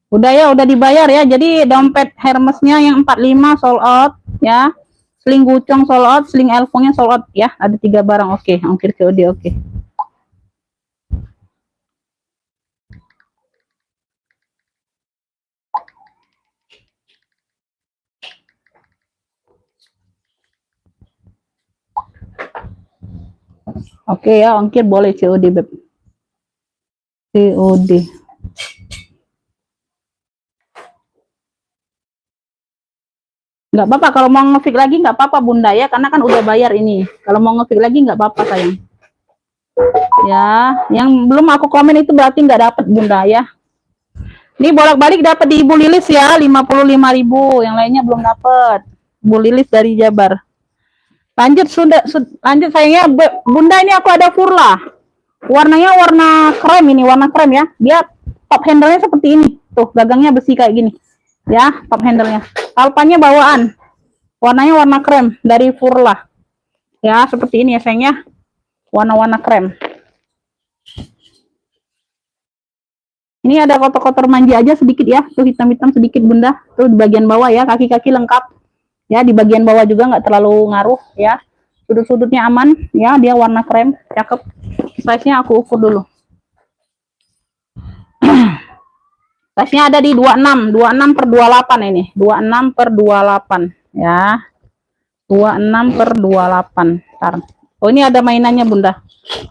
Udah ya, udah dibayar ya. Jadi dompet Hermesnya yang 45 sold out ya. Sling gucong sold out, sling elfongnya sold out ya. Ada 3 barang. Oke, ongkir COD oke. Oke ya, ongkir boleh COD, Beb. COD. Nggak apa-apa, kalau mau nge-fix lagi nggak apa-apa, Bunda ya, karena kan udah bayar ini. Kalau mau nge-fix lagi nggak apa-apa, sayang. Ya, yang belum aku komen itu berarti nggak dapat, Bunda ya. Ini bolak-balik dapat di Ibu Lilis ya, 55.000. Yang lainnya belum dapat. Bu Lilis dari Jabar. Lanjut, lanjut sayangnya, Bunda. Ini aku ada Furla. Warnanya warna krem, ini warna krem ya. Dia top handle-nya seperti ini. Tuh, gagangnya besi kayak gini. Ya, top handle-nya. Alpanya bawaan. Warnanya warna krem dari Furla. Ya, seperti ini ya sayangnya. Warna-warna krem. Ini ada kotor-kotor manja aja sedikit ya. Tuh hitam-hitam sedikit, Bunda. Tuh di bagian bawah ya, kaki-kaki lengkap. Ya, di bagian bawah juga nggak terlalu ngaruh ya. Sudut-sudutnya aman ya, dia warna krem, cakep. Size-nya aku ukur dulu. Size-nya ada di 26, 26 per 28 ini. 26 per 28 ya. 26 per 28. Ntar. Oh, ini ada mainannya Bunda.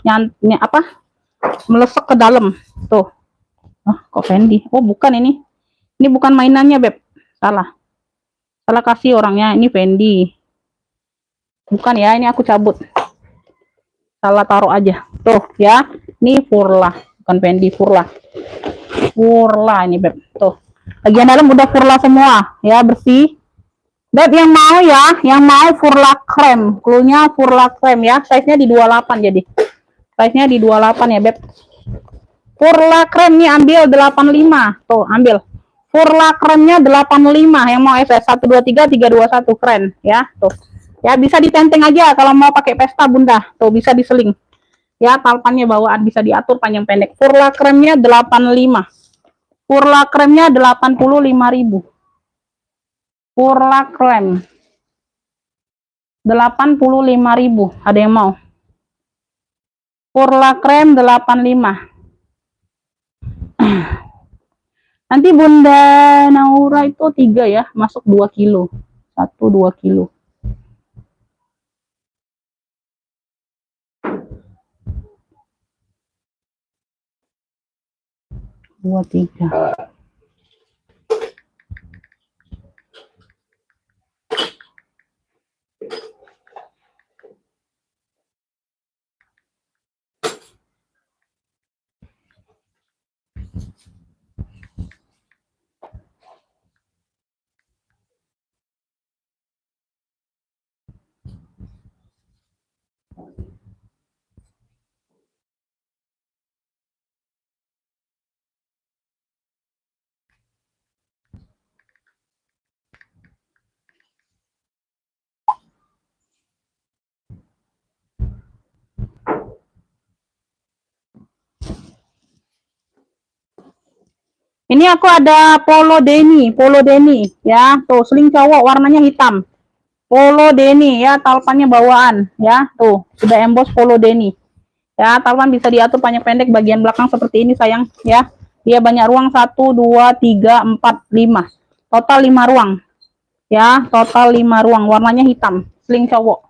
Ini apa? Melesek ke dalam. Tuh. Oh, kok Fendi? Oh, bukan ini. Ini bukan mainannya, Beb. Salah. Salah kasih orangnya. Ini Fendi. Bukan ya, ini aku cabut. Salah taruh aja. Tuh, ya. Ini Furla. Bukan Fendi, Furla. Furla ini, Beb. Tuh. Bagian dalam udah Furla semua. Ya, bersih. Beb, yang mau ya, yang mau Furla krem. Cluenya Furla krem ya. Size-nya di 28 jadi. Size-nya di 28 ya, Beb. Furla krem nih ambil 85. Tuh, ambil. Furla kremnya 85. Yang mau FS 123 321 keren ya. Tuh. Ya, bisa ditenteng aja kalau mau pakai pesta Bunda. Tuh, bisa diseling. Ya, talpannya bawaan bisa diatur panjang pendek. Furla kremnya 85. Furla kremnya 85.000. Furla krem 85.000. Ada yang mau? Furla krem 85. Nanti Bunda Naura itu 3 ya, masuk 2 kilo. 1-2 kilo. Dua, 3. Ini aku ada Polo Denny ya. Tuh, sling cowok warnanya hitam. Polo Denny ya, talpannya bawaan ya. Tuh, sudah emboss Polo Denny. Ya, talpan bisa diatur panjang pendek bagian belakang seperti ini sayang ya. Dia banyak ruang 1 2 3 4 5. Total 5 ruang. Ya, total 5 ruang. Warnanya hitam. Sling cowok.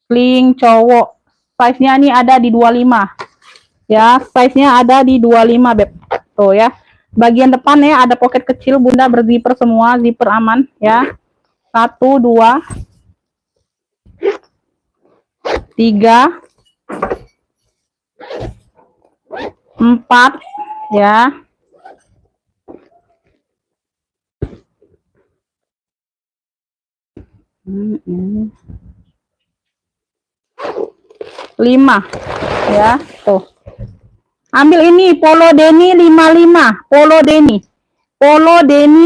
Sling cowok. Size-nya ini ada di 25. Ya, size-nya ada di 25, Beb. Tuh ya. Bagian depan ya ada pocket kecil Bunda berzipper semua, zipper aman ya. 1 2 3 4 ya. 5 ya. Tuh. Ambil ini Polo Denny 55. Polo Denny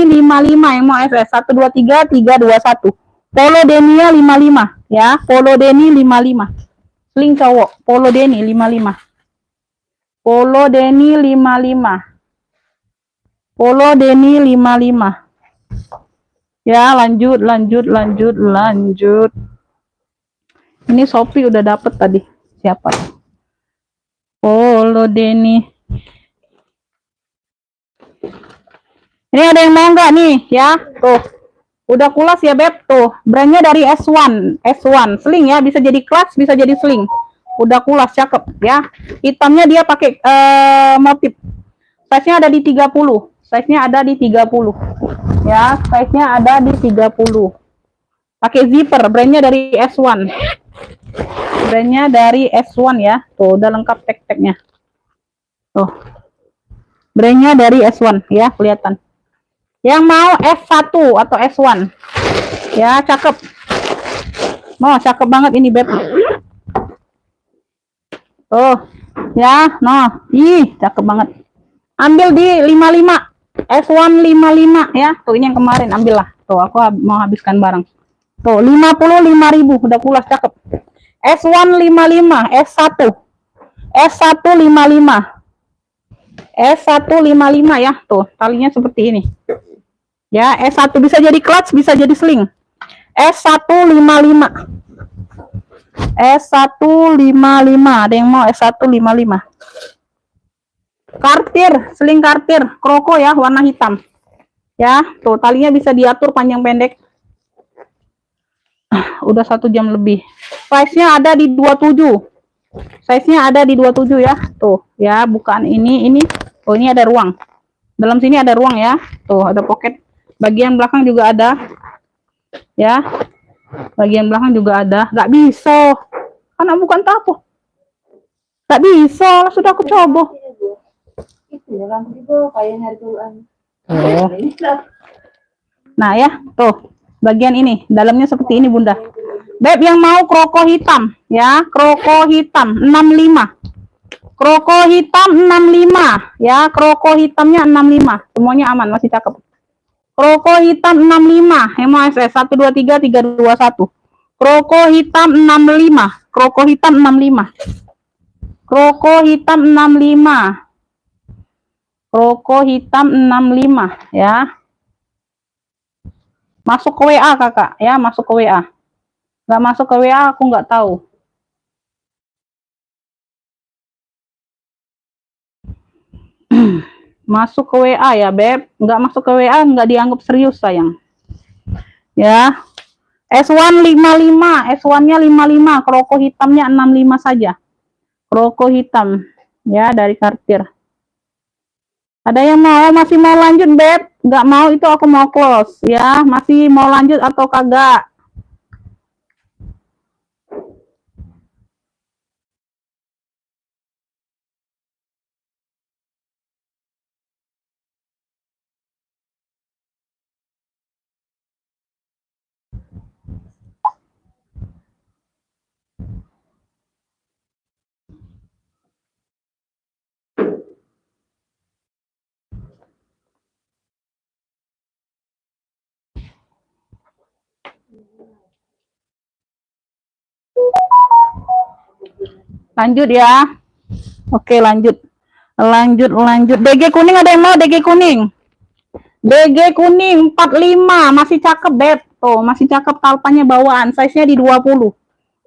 55 yang mau FS 123 321. Polo Denny-nya 55 ya. Polo Denny 55. Sling cowok. Polo Denny 55. Polo Denny 55. Polo Denny 55. Ya, lanjut. Ini Shopee udah dapet tadi. Siapa? Polo Denny. Ini ada yang mau nggak nih ya? Tuh. Udah kulas ya, Beb. Tuh, brandnya dari S1. Sling ya, bisa jadi clutch, bisa jadi sling. Udah kulas, cakep ya. Hitamnya dia pakai motif. Size-nya ada di 30. Size-nya ada di 30. Ya, size-nya ada di 30. Pakai zipper, brandnya dari S1. Brandnya dari S1 ya. Tuh, udah lengkap tag-tagnya. Tuh. Brandnya dari S1 ya, kelihatan. Yang mau S1 atau S1. Ya, cakep. Oh, cakep banget ini, Beb. Tuh. Ya, noh. Ih, cakep banget. Ambil di 55. S1 55 ya. Tuh, ini yang kemarin ambillah. Tuh, aku mau habiskan barang. Tuh, 55.000 udah pulas, cakep. S1 55, S1. S1 55. S1 55 ya. Tuh, talinya seperti ini. Ya, S1 bisa jadi clutch, bisa jadi sling. S1 55. S1 55. Ada yang mau S1 55? Kartir, seling kartir, kroko ya, warna hitam. Ya, tuh talinya bisa diatur panjang pendek. Udah 1 jam lebih. Size-nya ada di 27. Size-nya ada di 27 ya. Tuh, ya, bukan ini. Oh, ini ada ruang. Dalam sini ada ruang ya. Tuh, ada pocket. Bagian belakang juga ada. Ya. Bagian belakang juga ada. Gak bisa. Karena bukan tapo. Gak bisa, sudah aku coba. Itu ya kan itu kayak nyari tuan. Oh. Nah ya, tuh bagian ini, dalamnya seperti ini bunda. Beb yang mau kroko hitam, ya, kroko hitam 65. Kroko hitam 65, ya, kroko hitamnya 65. Semuanya aman, masih cakep. Kroko hitam 65, yang mau SS 123 321. Kroko hitam 65, kroko hitam 65. Kroko hitam 65. Kroko hitam 65 ya. Masuk ke WA kakak ya, masuk ke WA. Nggak masuk ke WA aku nggak tahu. Masuk ke WA ya beb, nggak masuk ke WA nggak dianggap serius sayang. Ya. S1 55, S1-nya 55, kroko hitamnya 65 saja. Kroko hitam ya dari Kartir. Ada yang mau, masih mau lanjut beb? Nggak mau itu aku mau close ya. Masih mau lanjut atau kagak? Lanjut ya. Oke, lanjut. Lanjut. DG kuning ada yang mau DG kuning? DG kuning 45, masih cakep beb. Tuh, masih cakep talpannya bawaan, size-nya di 20.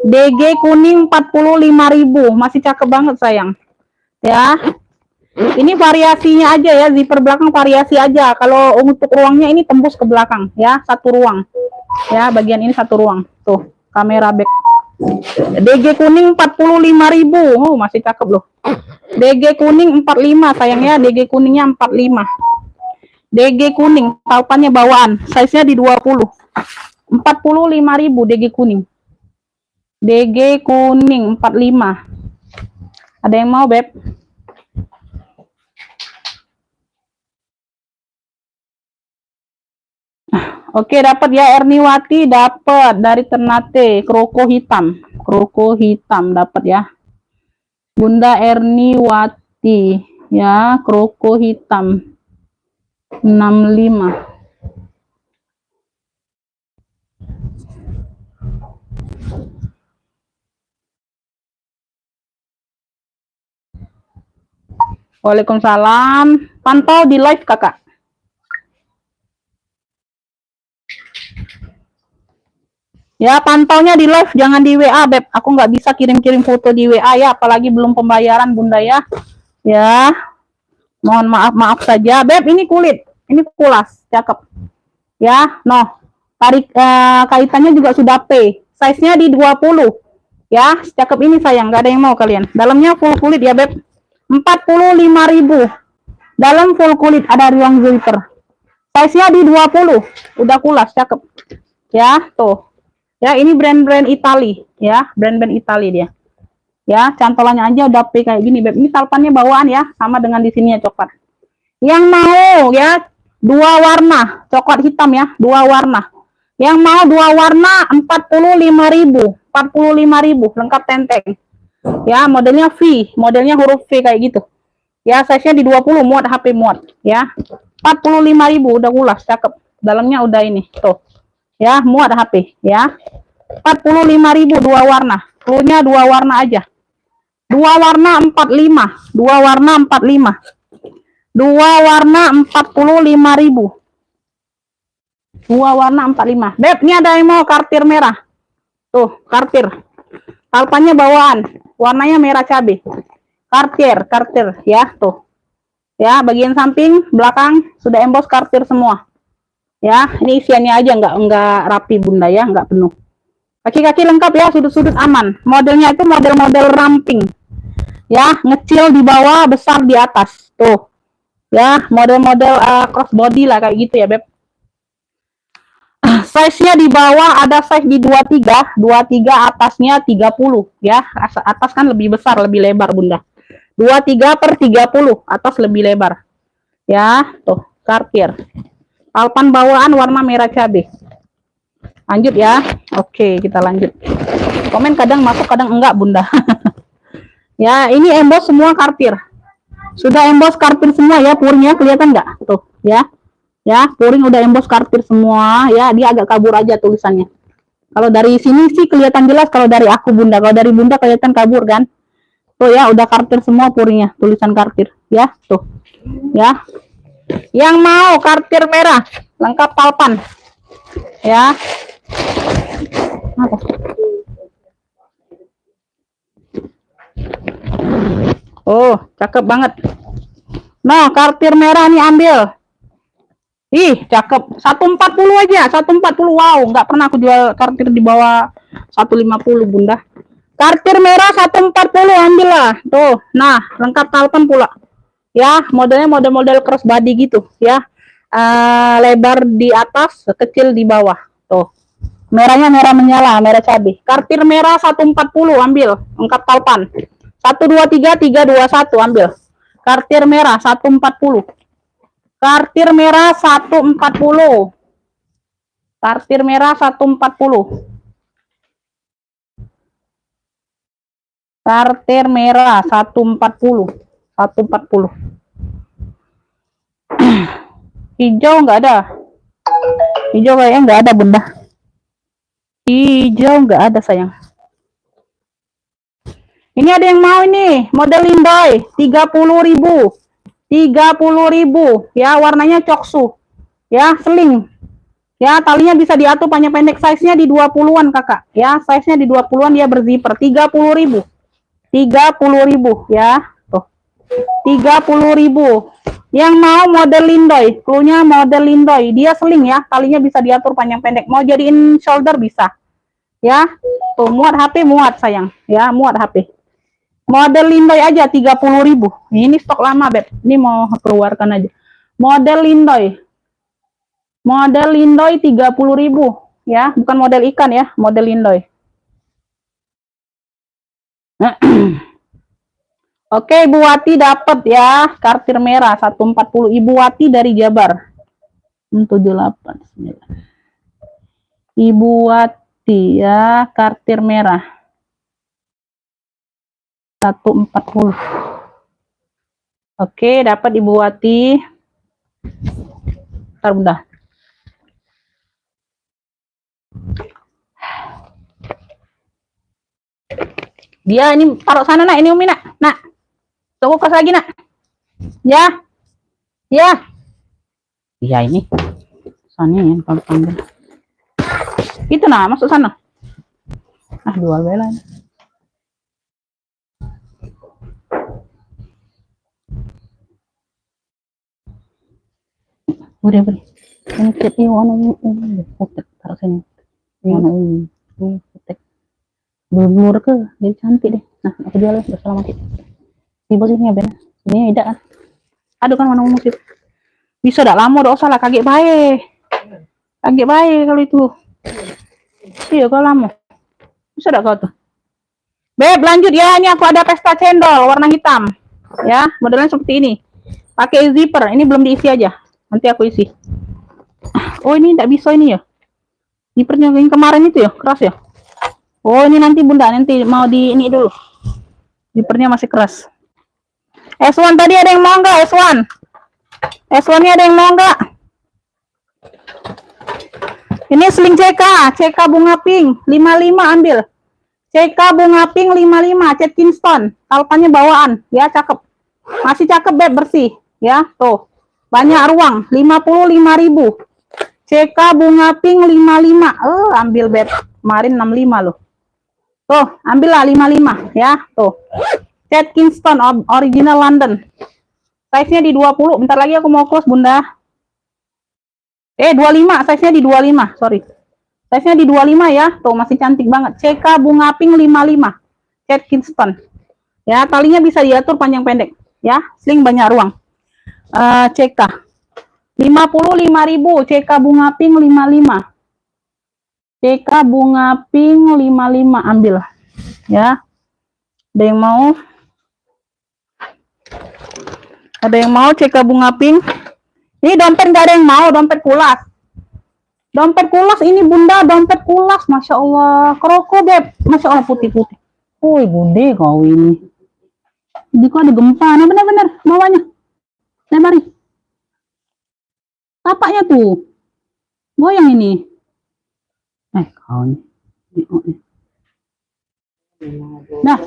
DG kuning 45.000, masih cakep banget sayang. Ya. Ini variasinya aja ya, zipper belakang variasi aja. Kalau untuk ruangnya ini tembus ke belakang ya, satu ruang. Ya, bagian ini satu ruang. Tuh, kamera back. DG kuning 45.000. Oh, masih cakep loh. DG kuning 45 sayangnya, DG kuningnya 45. DG kuning, talpannya bawaan, size-nya di 20. 45.000 DG kuning. DG kuning 45. Ada yang mau, beb? Oke, dapat ya Erniwati, dapat dari Ternate, kroko hitam dapat ya. Bunda Erniwati ya, kroko hitam 65. Waalaikumsalam. Pantau di live kakak. Ya, pantaunya di live, jangan di WA, beb. Aku nggak bisa kirim-kirim foto di WA ya, apalagi belum pembayaran, bunda ya. Ya, mohon maaf saja, beb. Ini kulit, ini kulas, cakep. Ya, noh, tarik kaitannya juga sudah P. Size-nya di 20. Ya, cakep ini sayang, nggak ada yang mau kalian. Dalamnya full kulit ya, beb. 45.000. Dalam full kulit ada ruang zipper. Size-nya di 20. Udah kulas, cakep. Ya, tuh. Ya, ini brand-brand Itali, ya, brand-brand Itali dia. Ya, cantolannya aja udah P kayak gini, beb. Ini talpannya bawaan ya, sama dengan di sini ya coklat. Yang mau ya, 2 warna, coklat hitam ya, 2 warna. Yang mau 2 warna 45.000, 45.000 lengkap tenteng. Ya, modelnya V, modelnya huruf V kayak gitu. Ya, size-nya di 20, muat HP muat, ya. 45.000 udah kulas, cakep. Dalamnya udah ini, tuh. Ya, muat HP ya. 45.000 2 warna. Cluenya 2 warna aja. 2 warna 45, 2 warna 45. 2 warna 45.000. 2 warna 45. Beb, ini ada yang mau kartir merah. Tuh, kartir. Talpannya bawaan, warnanya merah cabai. Kartir ya, tuh. Ya, bagian samping, belakang sudah emboss kartir semua. Ya, ini isiannya aja nggak rapi bunda ya, nggak penuh. Kaki-kaki lengkap ya, sudut-sudut aman. Modelnya itu model-model ramping. Ya, ngecil di bawah, besar di atas. Tuh. Ya, model-model crossbody lah kayak gitu ya, Beb. Size-nya di bawah ada size di 23, 23 atasnya 30 ya. Atas kan lebih besar, lebih lebar bunda. 23/30 atas lebih lebar. Ya, tuh, kartir. Palpan bawaan warna merah cabai. Lanjut ya. Oke, kita lanjut. Komen kadang masuk, kadang enggak, bunda. Ya, ini emboss semua kartir. Sudah emboss kartir semua ya, puringnya kelihatan nggak? Tuh, ya. Ya, puring udah emboss kartir semua. Ya, dia agak kabur aja tulisannya. Kalau dari sini sih kelihatan jelas, kalau dari aku bunda. Kalau dari bunda kelihatan kabur kan? Tuh ya, udah kartir semua puringnya, tulisan kartir. Ya, tuh. Ya. Yang mau kartir merah, lengkap palpan. Ya. Apa? Oh, cakep banget. Nah, kartir merah nih ambil. Ih, cakep. 140 aja, 140. Wow, nggak pernah aku jual kartir di bawah 150, bunda. Kartir merah 140, ambil lah. Tuh, nah, lengkap palpan pula. Ya, modelnya model-model crossbody gitu, ya. Lebar di atas, kecil di bawah. Tuh. Merahnya merah menyala, merah cabai. Kartir merah 140, ambil. Lengkap palpan. 123 321, ambil. Kartir merah 140. Kartir merah 140. Kartir merah 140. Kartir merah 140. 140. Hijau nggak ada. Hijau kayaknya nggak ada bunda. Hijau nggak ada sayang. Ini ada yang mau ini, model Lindoy 30.000. 30.000 ya, warnanya coksu. Ya, seling. Ya, talinya bisa diatur panjang pendek, size-nya di 20-an kakak. Ya, size-nya di 20-an, dia berzipper. 30.000. 30.000 ya. Tuh. 30.000. Yang mau model Lindoy, cluenya model Lindoy. Dia seling ya, talinya bisa diatur panjang pendek. Mau jadiin shoulder bisa. Ya. Tuh, muat HP, muat sayang. Ya, muat HP. Model Lindoy aja 30.000. Ini stok lama, Beb. Ini mau keluarkan aja. Model Lindoy. Model Lindoy 30.000 ya, bukan model ikan ya, model Lindoy. Oke, Ibu Wati dapat ya, kartir merah 140. Ibu Wati dari Jabar. 78. Ibu Wati ya, kartir merah 140. Oke, dapat Ibu Wati. Bentar, bunda. Dia ini taruh sana nak, ini Umi nak. Nak. Tunggu kos lagi nak. Ya. Ya. Iya ini. Sana ya kalau panggil. Itu nah, masuk sana. Ah, jual bela. Udah beri. Ini kita warna ini. Taruh sini. Warna ini. Ini putek. Blur ke, jadi cantik deh. Nah, aku jual bersama kita. Di bawah sini ya Ben. Ini tidak kan? Aduh kan warna musik. Bisa dak lama dak usah lah, kaget baik. Kaget baik kalau itu. Iya kalau lama. Bisa dak kau tuh. Beb, lanjut ya. Ini aku ada pesta cendol warna hitam. Ya, modelnya seperti ini. Pakai zipper. Ini belum diisi aja. Nanti aku isi. Oh, ini tidak bisa ini ya. Zippernya yang kemarin itu ya, keras ya. Oh, ini nanti bunda, nanti mau di ini dulu. Zippernya masih keras. S1 tadi ada yang mau nggak? S1. S1-nya ada yang mau nggak? Ini sling CK, CK bunga pink 55 ambil. CK bunga pink 55, cat Kingston. Kalpannya bawaan, ya cakep. Masih cakep, Beb, bersih. Ya, tuh. Banyak ruang, 55.000. CK bunga pink 55. Ambil, Beb. Kemarin 65 loh. Tuh, ambillah 55 ya, tuh. Cat Kingston original London. Size-nya di 20. Bentar lagi aku mau close, Bunda. 25. Size-nya di 25. Sorry. Size-nya di 25 ya. Tuh, masih cantik banget. CK bunga pink 55. Cat Kingston. Ya, talinya bisa diatur panjang pendek. Ya, sling banyak ruang. CK. 55.000. CK bunga pink 55. CK bunga pink 55. Ambil. Ya. Ada yang mau? Ada yang mau CK bunga pink? Ini dompet nggak ada yang mau, dompet kulas. Dompet kulas ini Bunda, dompet kulas, Masya Allah. Kroko Beb, Masya Allah putih-putih. Woi Bude kau ini. Di kok ada gempa, nah bener-bener bawahnya. Lebarin. Tapaknya tuh. Goyang ini. Kau ini. Nah.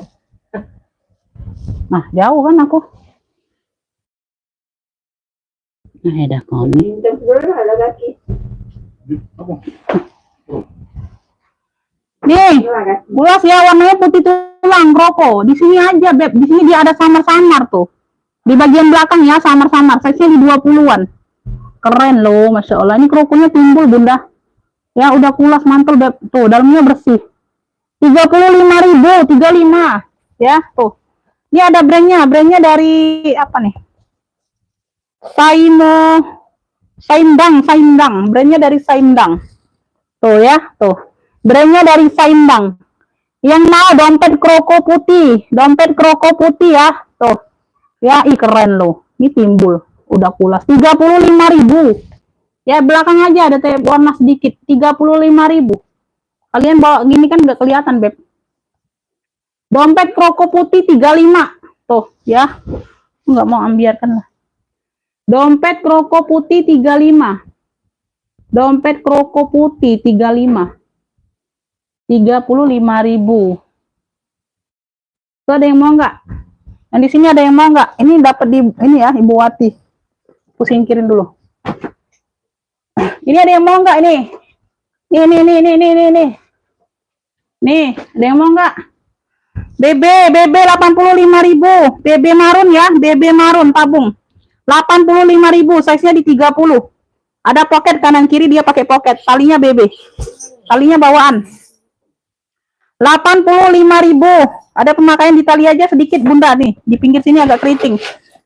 Nah, jauh kan aku. Nah, ada kau nih. Nih, bulas ya warnanya putih tulang kroko. Di sini aja, Beb. Di sini dia ada samar-samar tuh. Di bagian belakang ya, samar-samar. Size-nya di 20-an. Keren loh, Masya Allah. Ini krokonya timbul, Bunda. Ya, udah kulas, mantul, Beb. Tuh, dalamnya bersih. 35.000, 35. Ya, tuh. Ini ada brandnya. Brandnya dari, apa nih? Saindang. Brandnya dari Saindang. Tuh ya, tuh. Brandnya dari Saindang. Yang mau dompet kroko putih. Dompet kroko putih ya. Tuh. Ya, keren loh. Ini timbul. Udah kulas. 35.000. Ya, belakang aja ada warna sedikit. 35.000. Kalian bawa gini kan nggak kelihatan, Beb. Dompet kroko putih 35. Tuh, ya. Nggak mau ambiarkan lah. Dompet kroko putih 35. Dompet kroko putih 35. 35.000. Tuh ada yang mau nggak? Yang di sini ada yang mau nggak? Ini dapat di ini ya, Ibu Wati. Aku singkirin dulu. Ini ada yang mau nggak ini? Nih. Nih, ada yang mau nggak? BB 85.000. BB marun ya, BB marun tabung. 85.000, size-nya di 30. Ada pocket kanan kiri, dia pakai pocket. Talinya BB. Talinya bawaan. 85.000. Ada pemakaian di tali aja sedikit, Bunda nih. Di pinggir sini agak keriting.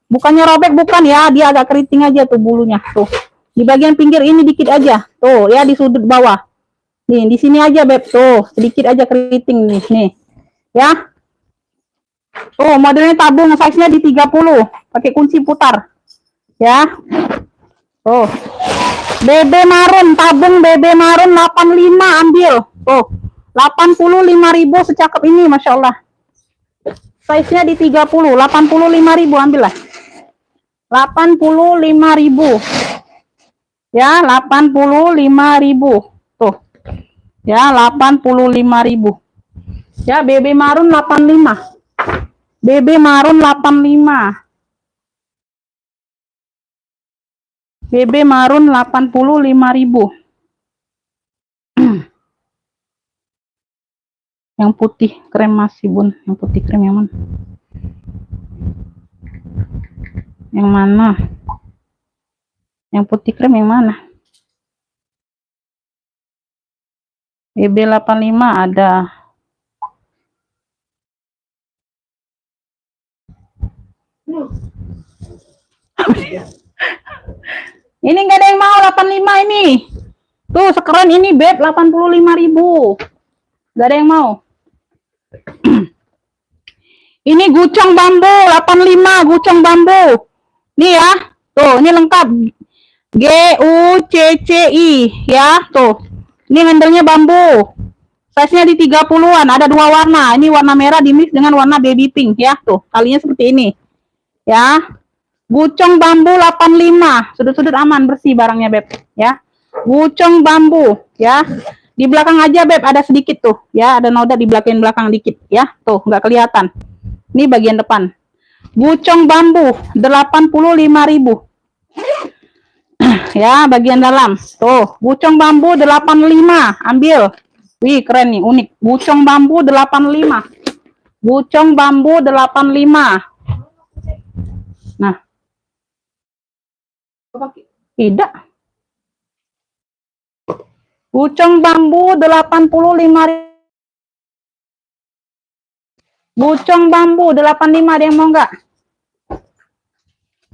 Bukannya robek, bukan ya, dia agak keriting aja tuh bulunya. Tuh. Di bagian pinggir ini dikit aja. Tuh, ya di sudut bawah. Nih, di sini aja, Beb. Tuh, sedikit aja keriting nih. Ya. Tuh, modelnya tabung, size-nya di 30. Pakai kunci putar. Ya. Tuh. BB marun, tabung BB marun 85 ambil. Tuh. 85.000 secakep ini, Masya Allah. Size-nya di 30, 85.000 ambil lah. 85.000. Ya, 85.000. Tuh. Ya, 85.000. Ya, BB marun 85. BB marun 85. BB marun 85.000. Yang putih krem masih, Bun. Yang putih krem yang mana? Yang mana? Yang putih krem yang mana? BB 85 ada. Ini nggak ada yang mau 85 ini. Tuh sekeren ini, Beb, 85.000. Gak ada yang mau. Ini gucong bambu 85, gucong bambu. Nih ya. Tuh, ini lengkap. GUCCI ya, tuh. Ini handle-nya bambu. Size-nya di 30-an, ada dua warna. Ini warna merah dimix dengan warna baby pink ya, tuh. Talinya seperti ini. Ya. Gucong bambu 85. Sudut-sudut aman, bersih barangnya, Beb, ya. Gucong bambu, ya. Di belakang aja, Beb, ada sedikit tuh, ya. Ada noda di belakang dikit, ya. Tuh, nggak kelihatan. Ini bagian depan. Gucong bambu 85.000. Ya, bagian dalam. Tuh, gucong bambu 85. Ambil. Wih, keren nih, unik. Gucong bambu 85. Gucong bambu 85. Nah. Kau pakai? Tidak. Bucong bambu 85.000. Bucong bambu 85, ada yang mau nggak?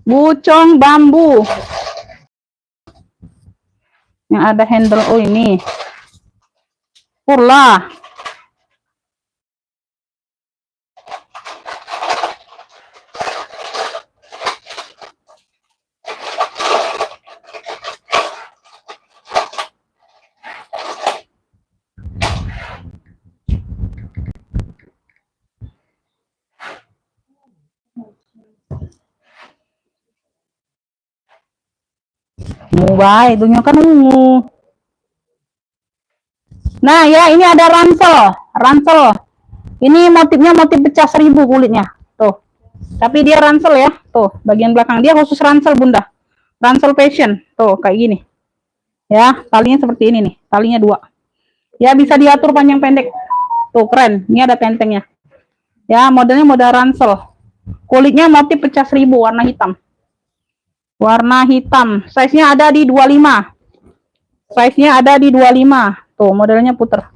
Bucong bambu. Yang ada handle, oh ini. Purla. Baik, itunya kan ungu. Nah ya, ini ada ransel. Ini motifnya motif pecah 1000 kulitnya, tuh. Tapi dia ransel ya, tuh. Bagian belakang dia khusus ransel bunda. Ransel fashion, tuh kayak gini. Ya, talinya seperti ini nih, talinya 2. Ya bisa diatur panjang pendek. Tuh keren, ini ada tentengnya. Ya modelnya model ransel. Kulitnya motif pecah 1000 warna hitam. Warna hitam, size-nya ada di 25. Size-nya ada di 25. Tuh, modelnya puter.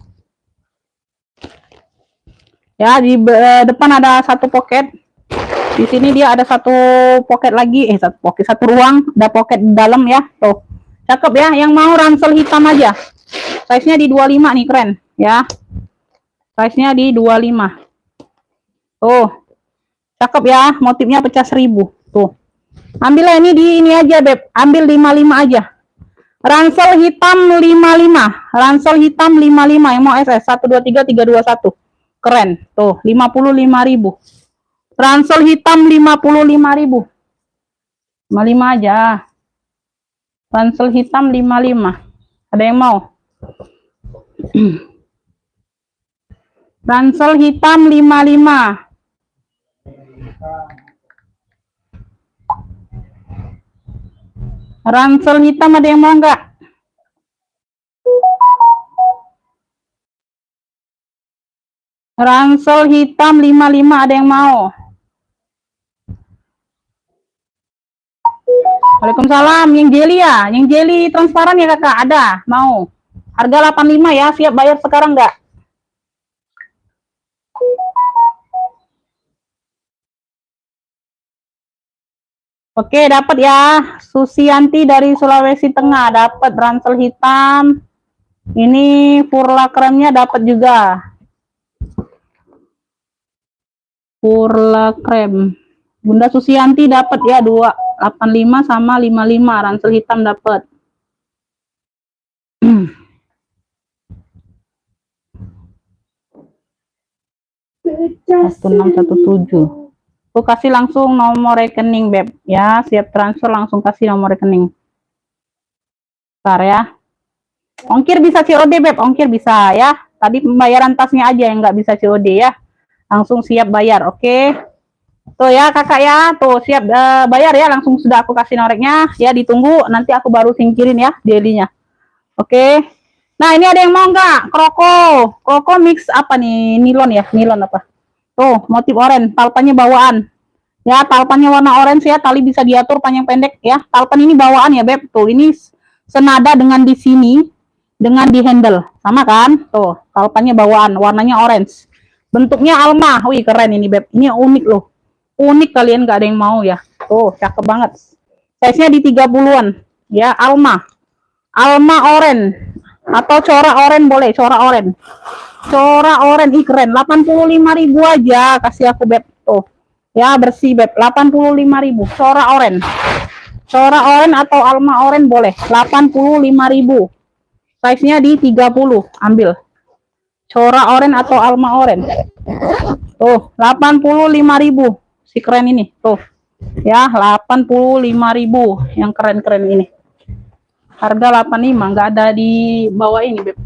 Ya, di depan ada satu pocket. Di sini dia ada satu pocket lagi, satu ruang, ada pocket di dalam ya. Tuh. Cakep ya, yang mau ransel hitam aja. Size-nya di 25 nih, keren ya. Size-nya di 25. Tuh. Cakep ya, motifnya pecah 1000. Tuh. Ambillah ini di ini aja, Beb. Ambil 55 aja. Ransel hitam 55. Ransel hitam 55 yang mau SS 123 321. Keren. Tuh, 55.000. Ransel hitam 55.000. 55 aja. Ransel hitam 55. Ada yang mau? Ransel hitam 55. Ransel hitam ada yang mau nggak? Ransel hitam 55 ada yang mau? Waalaikumsalam. Yang jelly ya? Yang jelly transparan ya kakak? Ada? Mau? Harga 85 ya? Siap bayar sekarang nggak? Oke, dapat ya. Susianti dari Sulawesi Tengah dapat ransel hitam. Ini Purla kremnya dapat juga. Purla krem. Bunda Susianti dapat ya 285 sama 55 ransel hitam dapat. 1617. Tuh kasih langsung nomor rekening Beb ya, siap transfer langsung kasih nomor rekening. Bentar ya. Ongkir bisa COD Beb, ongkir bisa ya. Tadi pembayaran tasnya aja yang nggak bisa COD ya. Langsung siap bayar, oke. Tuh ya kakak ya, tuh siap bayar ya, langsung sudah aku kasih noreknya ya, ditunggu nanti aku baru singkirin ya daily-nya. Oke. Nah ini ada yang mau nggak? Kroko mix apa nih? Nilon ya, nilon apa? Tuh, motif oranye, talpannya bawaan. Ya, talpannya warna orange ya, tali bisa diatur panjang pendek ya. Talpan ini bawaan ya, Beb. Tuh, ini senada dengan di sini, dengan di handle. Sama kan? Tuh, talpannya bawaan, warnanya orange. Bentuknya alma. Wih, keren ini, Beb. Ini unik loh. Unik, kalian nggak ada yang mau ya. Tuh, cakep banget. Size-nya di 30-an. Ya, alma. Alma orange. Atau corak orange boleh, corak orange. Corak orange, ih keren, 85.000 aja kasih aku Beb. Tuh ya, bersih Beb, 85.000. Corak orange, corak orange atau alma orange boleh, 85.000. Size nya di 30. Ambil corak orange atau alma orange. Tuh 85.000. Si keren ini tuh ya, 85.000 yang keren-keren ini. Harga 85, nggak ada di bawah ini Beb.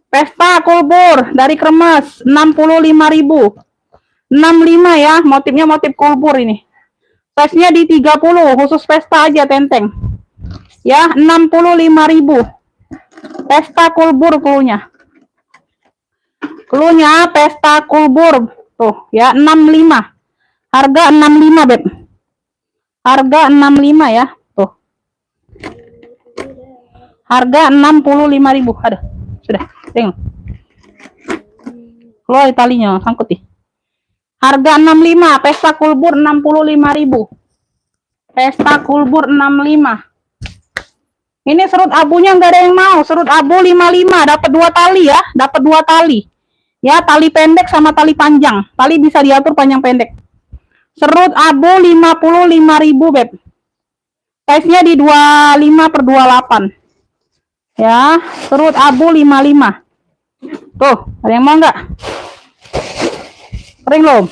Pesta kulbur dari Kremes 65.000. 65 ya, motifnya motif kulbur ini. Size-nya di 30, khusus pesta aja tenteng. Ya, 65.000. Pesta kulbur klunya. Klunya pesta kulbur. Tuh, ya 65. Harga 65, Beb. Harga 65 ya. Tuh. Harga 65.000. Ada. Sudah. Tengok. Keluar talinya, sangkut nih. Harga 65, Pesta Kulbur 65.000. Pesta Kulbur 65. Ini serut abunya nggak ada yang mau. Serut abu 55, dapat 2 tali ya, dapat 2 tali. Ya, tali pendek sama tali panjang. Tali bisa diatur panjang pendek. Serut abu 55.000, Beb. Size-nya di 25/28. Ya, serut abu 55. Tuh, ada yang mau nggak? Kering belum?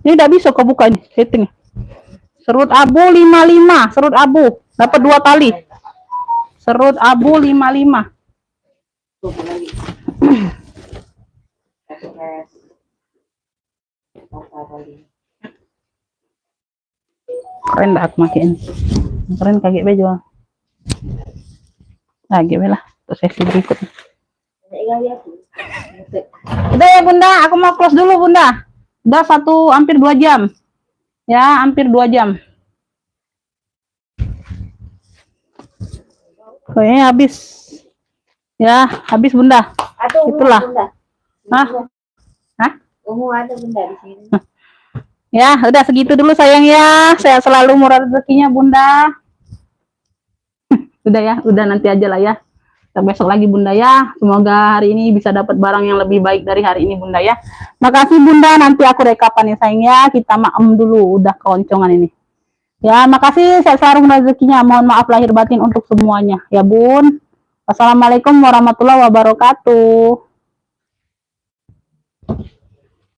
Ini udah bisa kebuka ini setting. Serut abu 55, serut abu dapat 2 tali. Serut abu 55. Tuh, lagi. Keren dah aku makin. Keren kaget be jual. Nah, gitu lah. Terus sesi berikutnya. Udah ya Bunda, aku mau close dulu Bunda. Udah hampir 2 jam. Ya, hampir 2 jam. Kayaknya habis. Ya, habis Bunda. Atau Itulah. Bunda. Hah? Hah? Ungu ada Bunda di sini. Ya, udah segitu dulu sayang ya. Saya selalu murah rezekinya Bunda. Udah ya, udah nanti aja lah ya. Kita besok lagi Bunda ya. Semoga hari ini bisa dapat barang yang lebih baik dari hari ini Bunda ya. Makasih Bunda, nanti aku rekapan ya sayang ya. Kita maem dulu, udah keoncongan ini. Ya, makasih, saya selalu rezekinya. Mohon maaf lahir batin untuk semuanya ya Bun. Wassalamualaikum warahmatullahi wabarakatuh.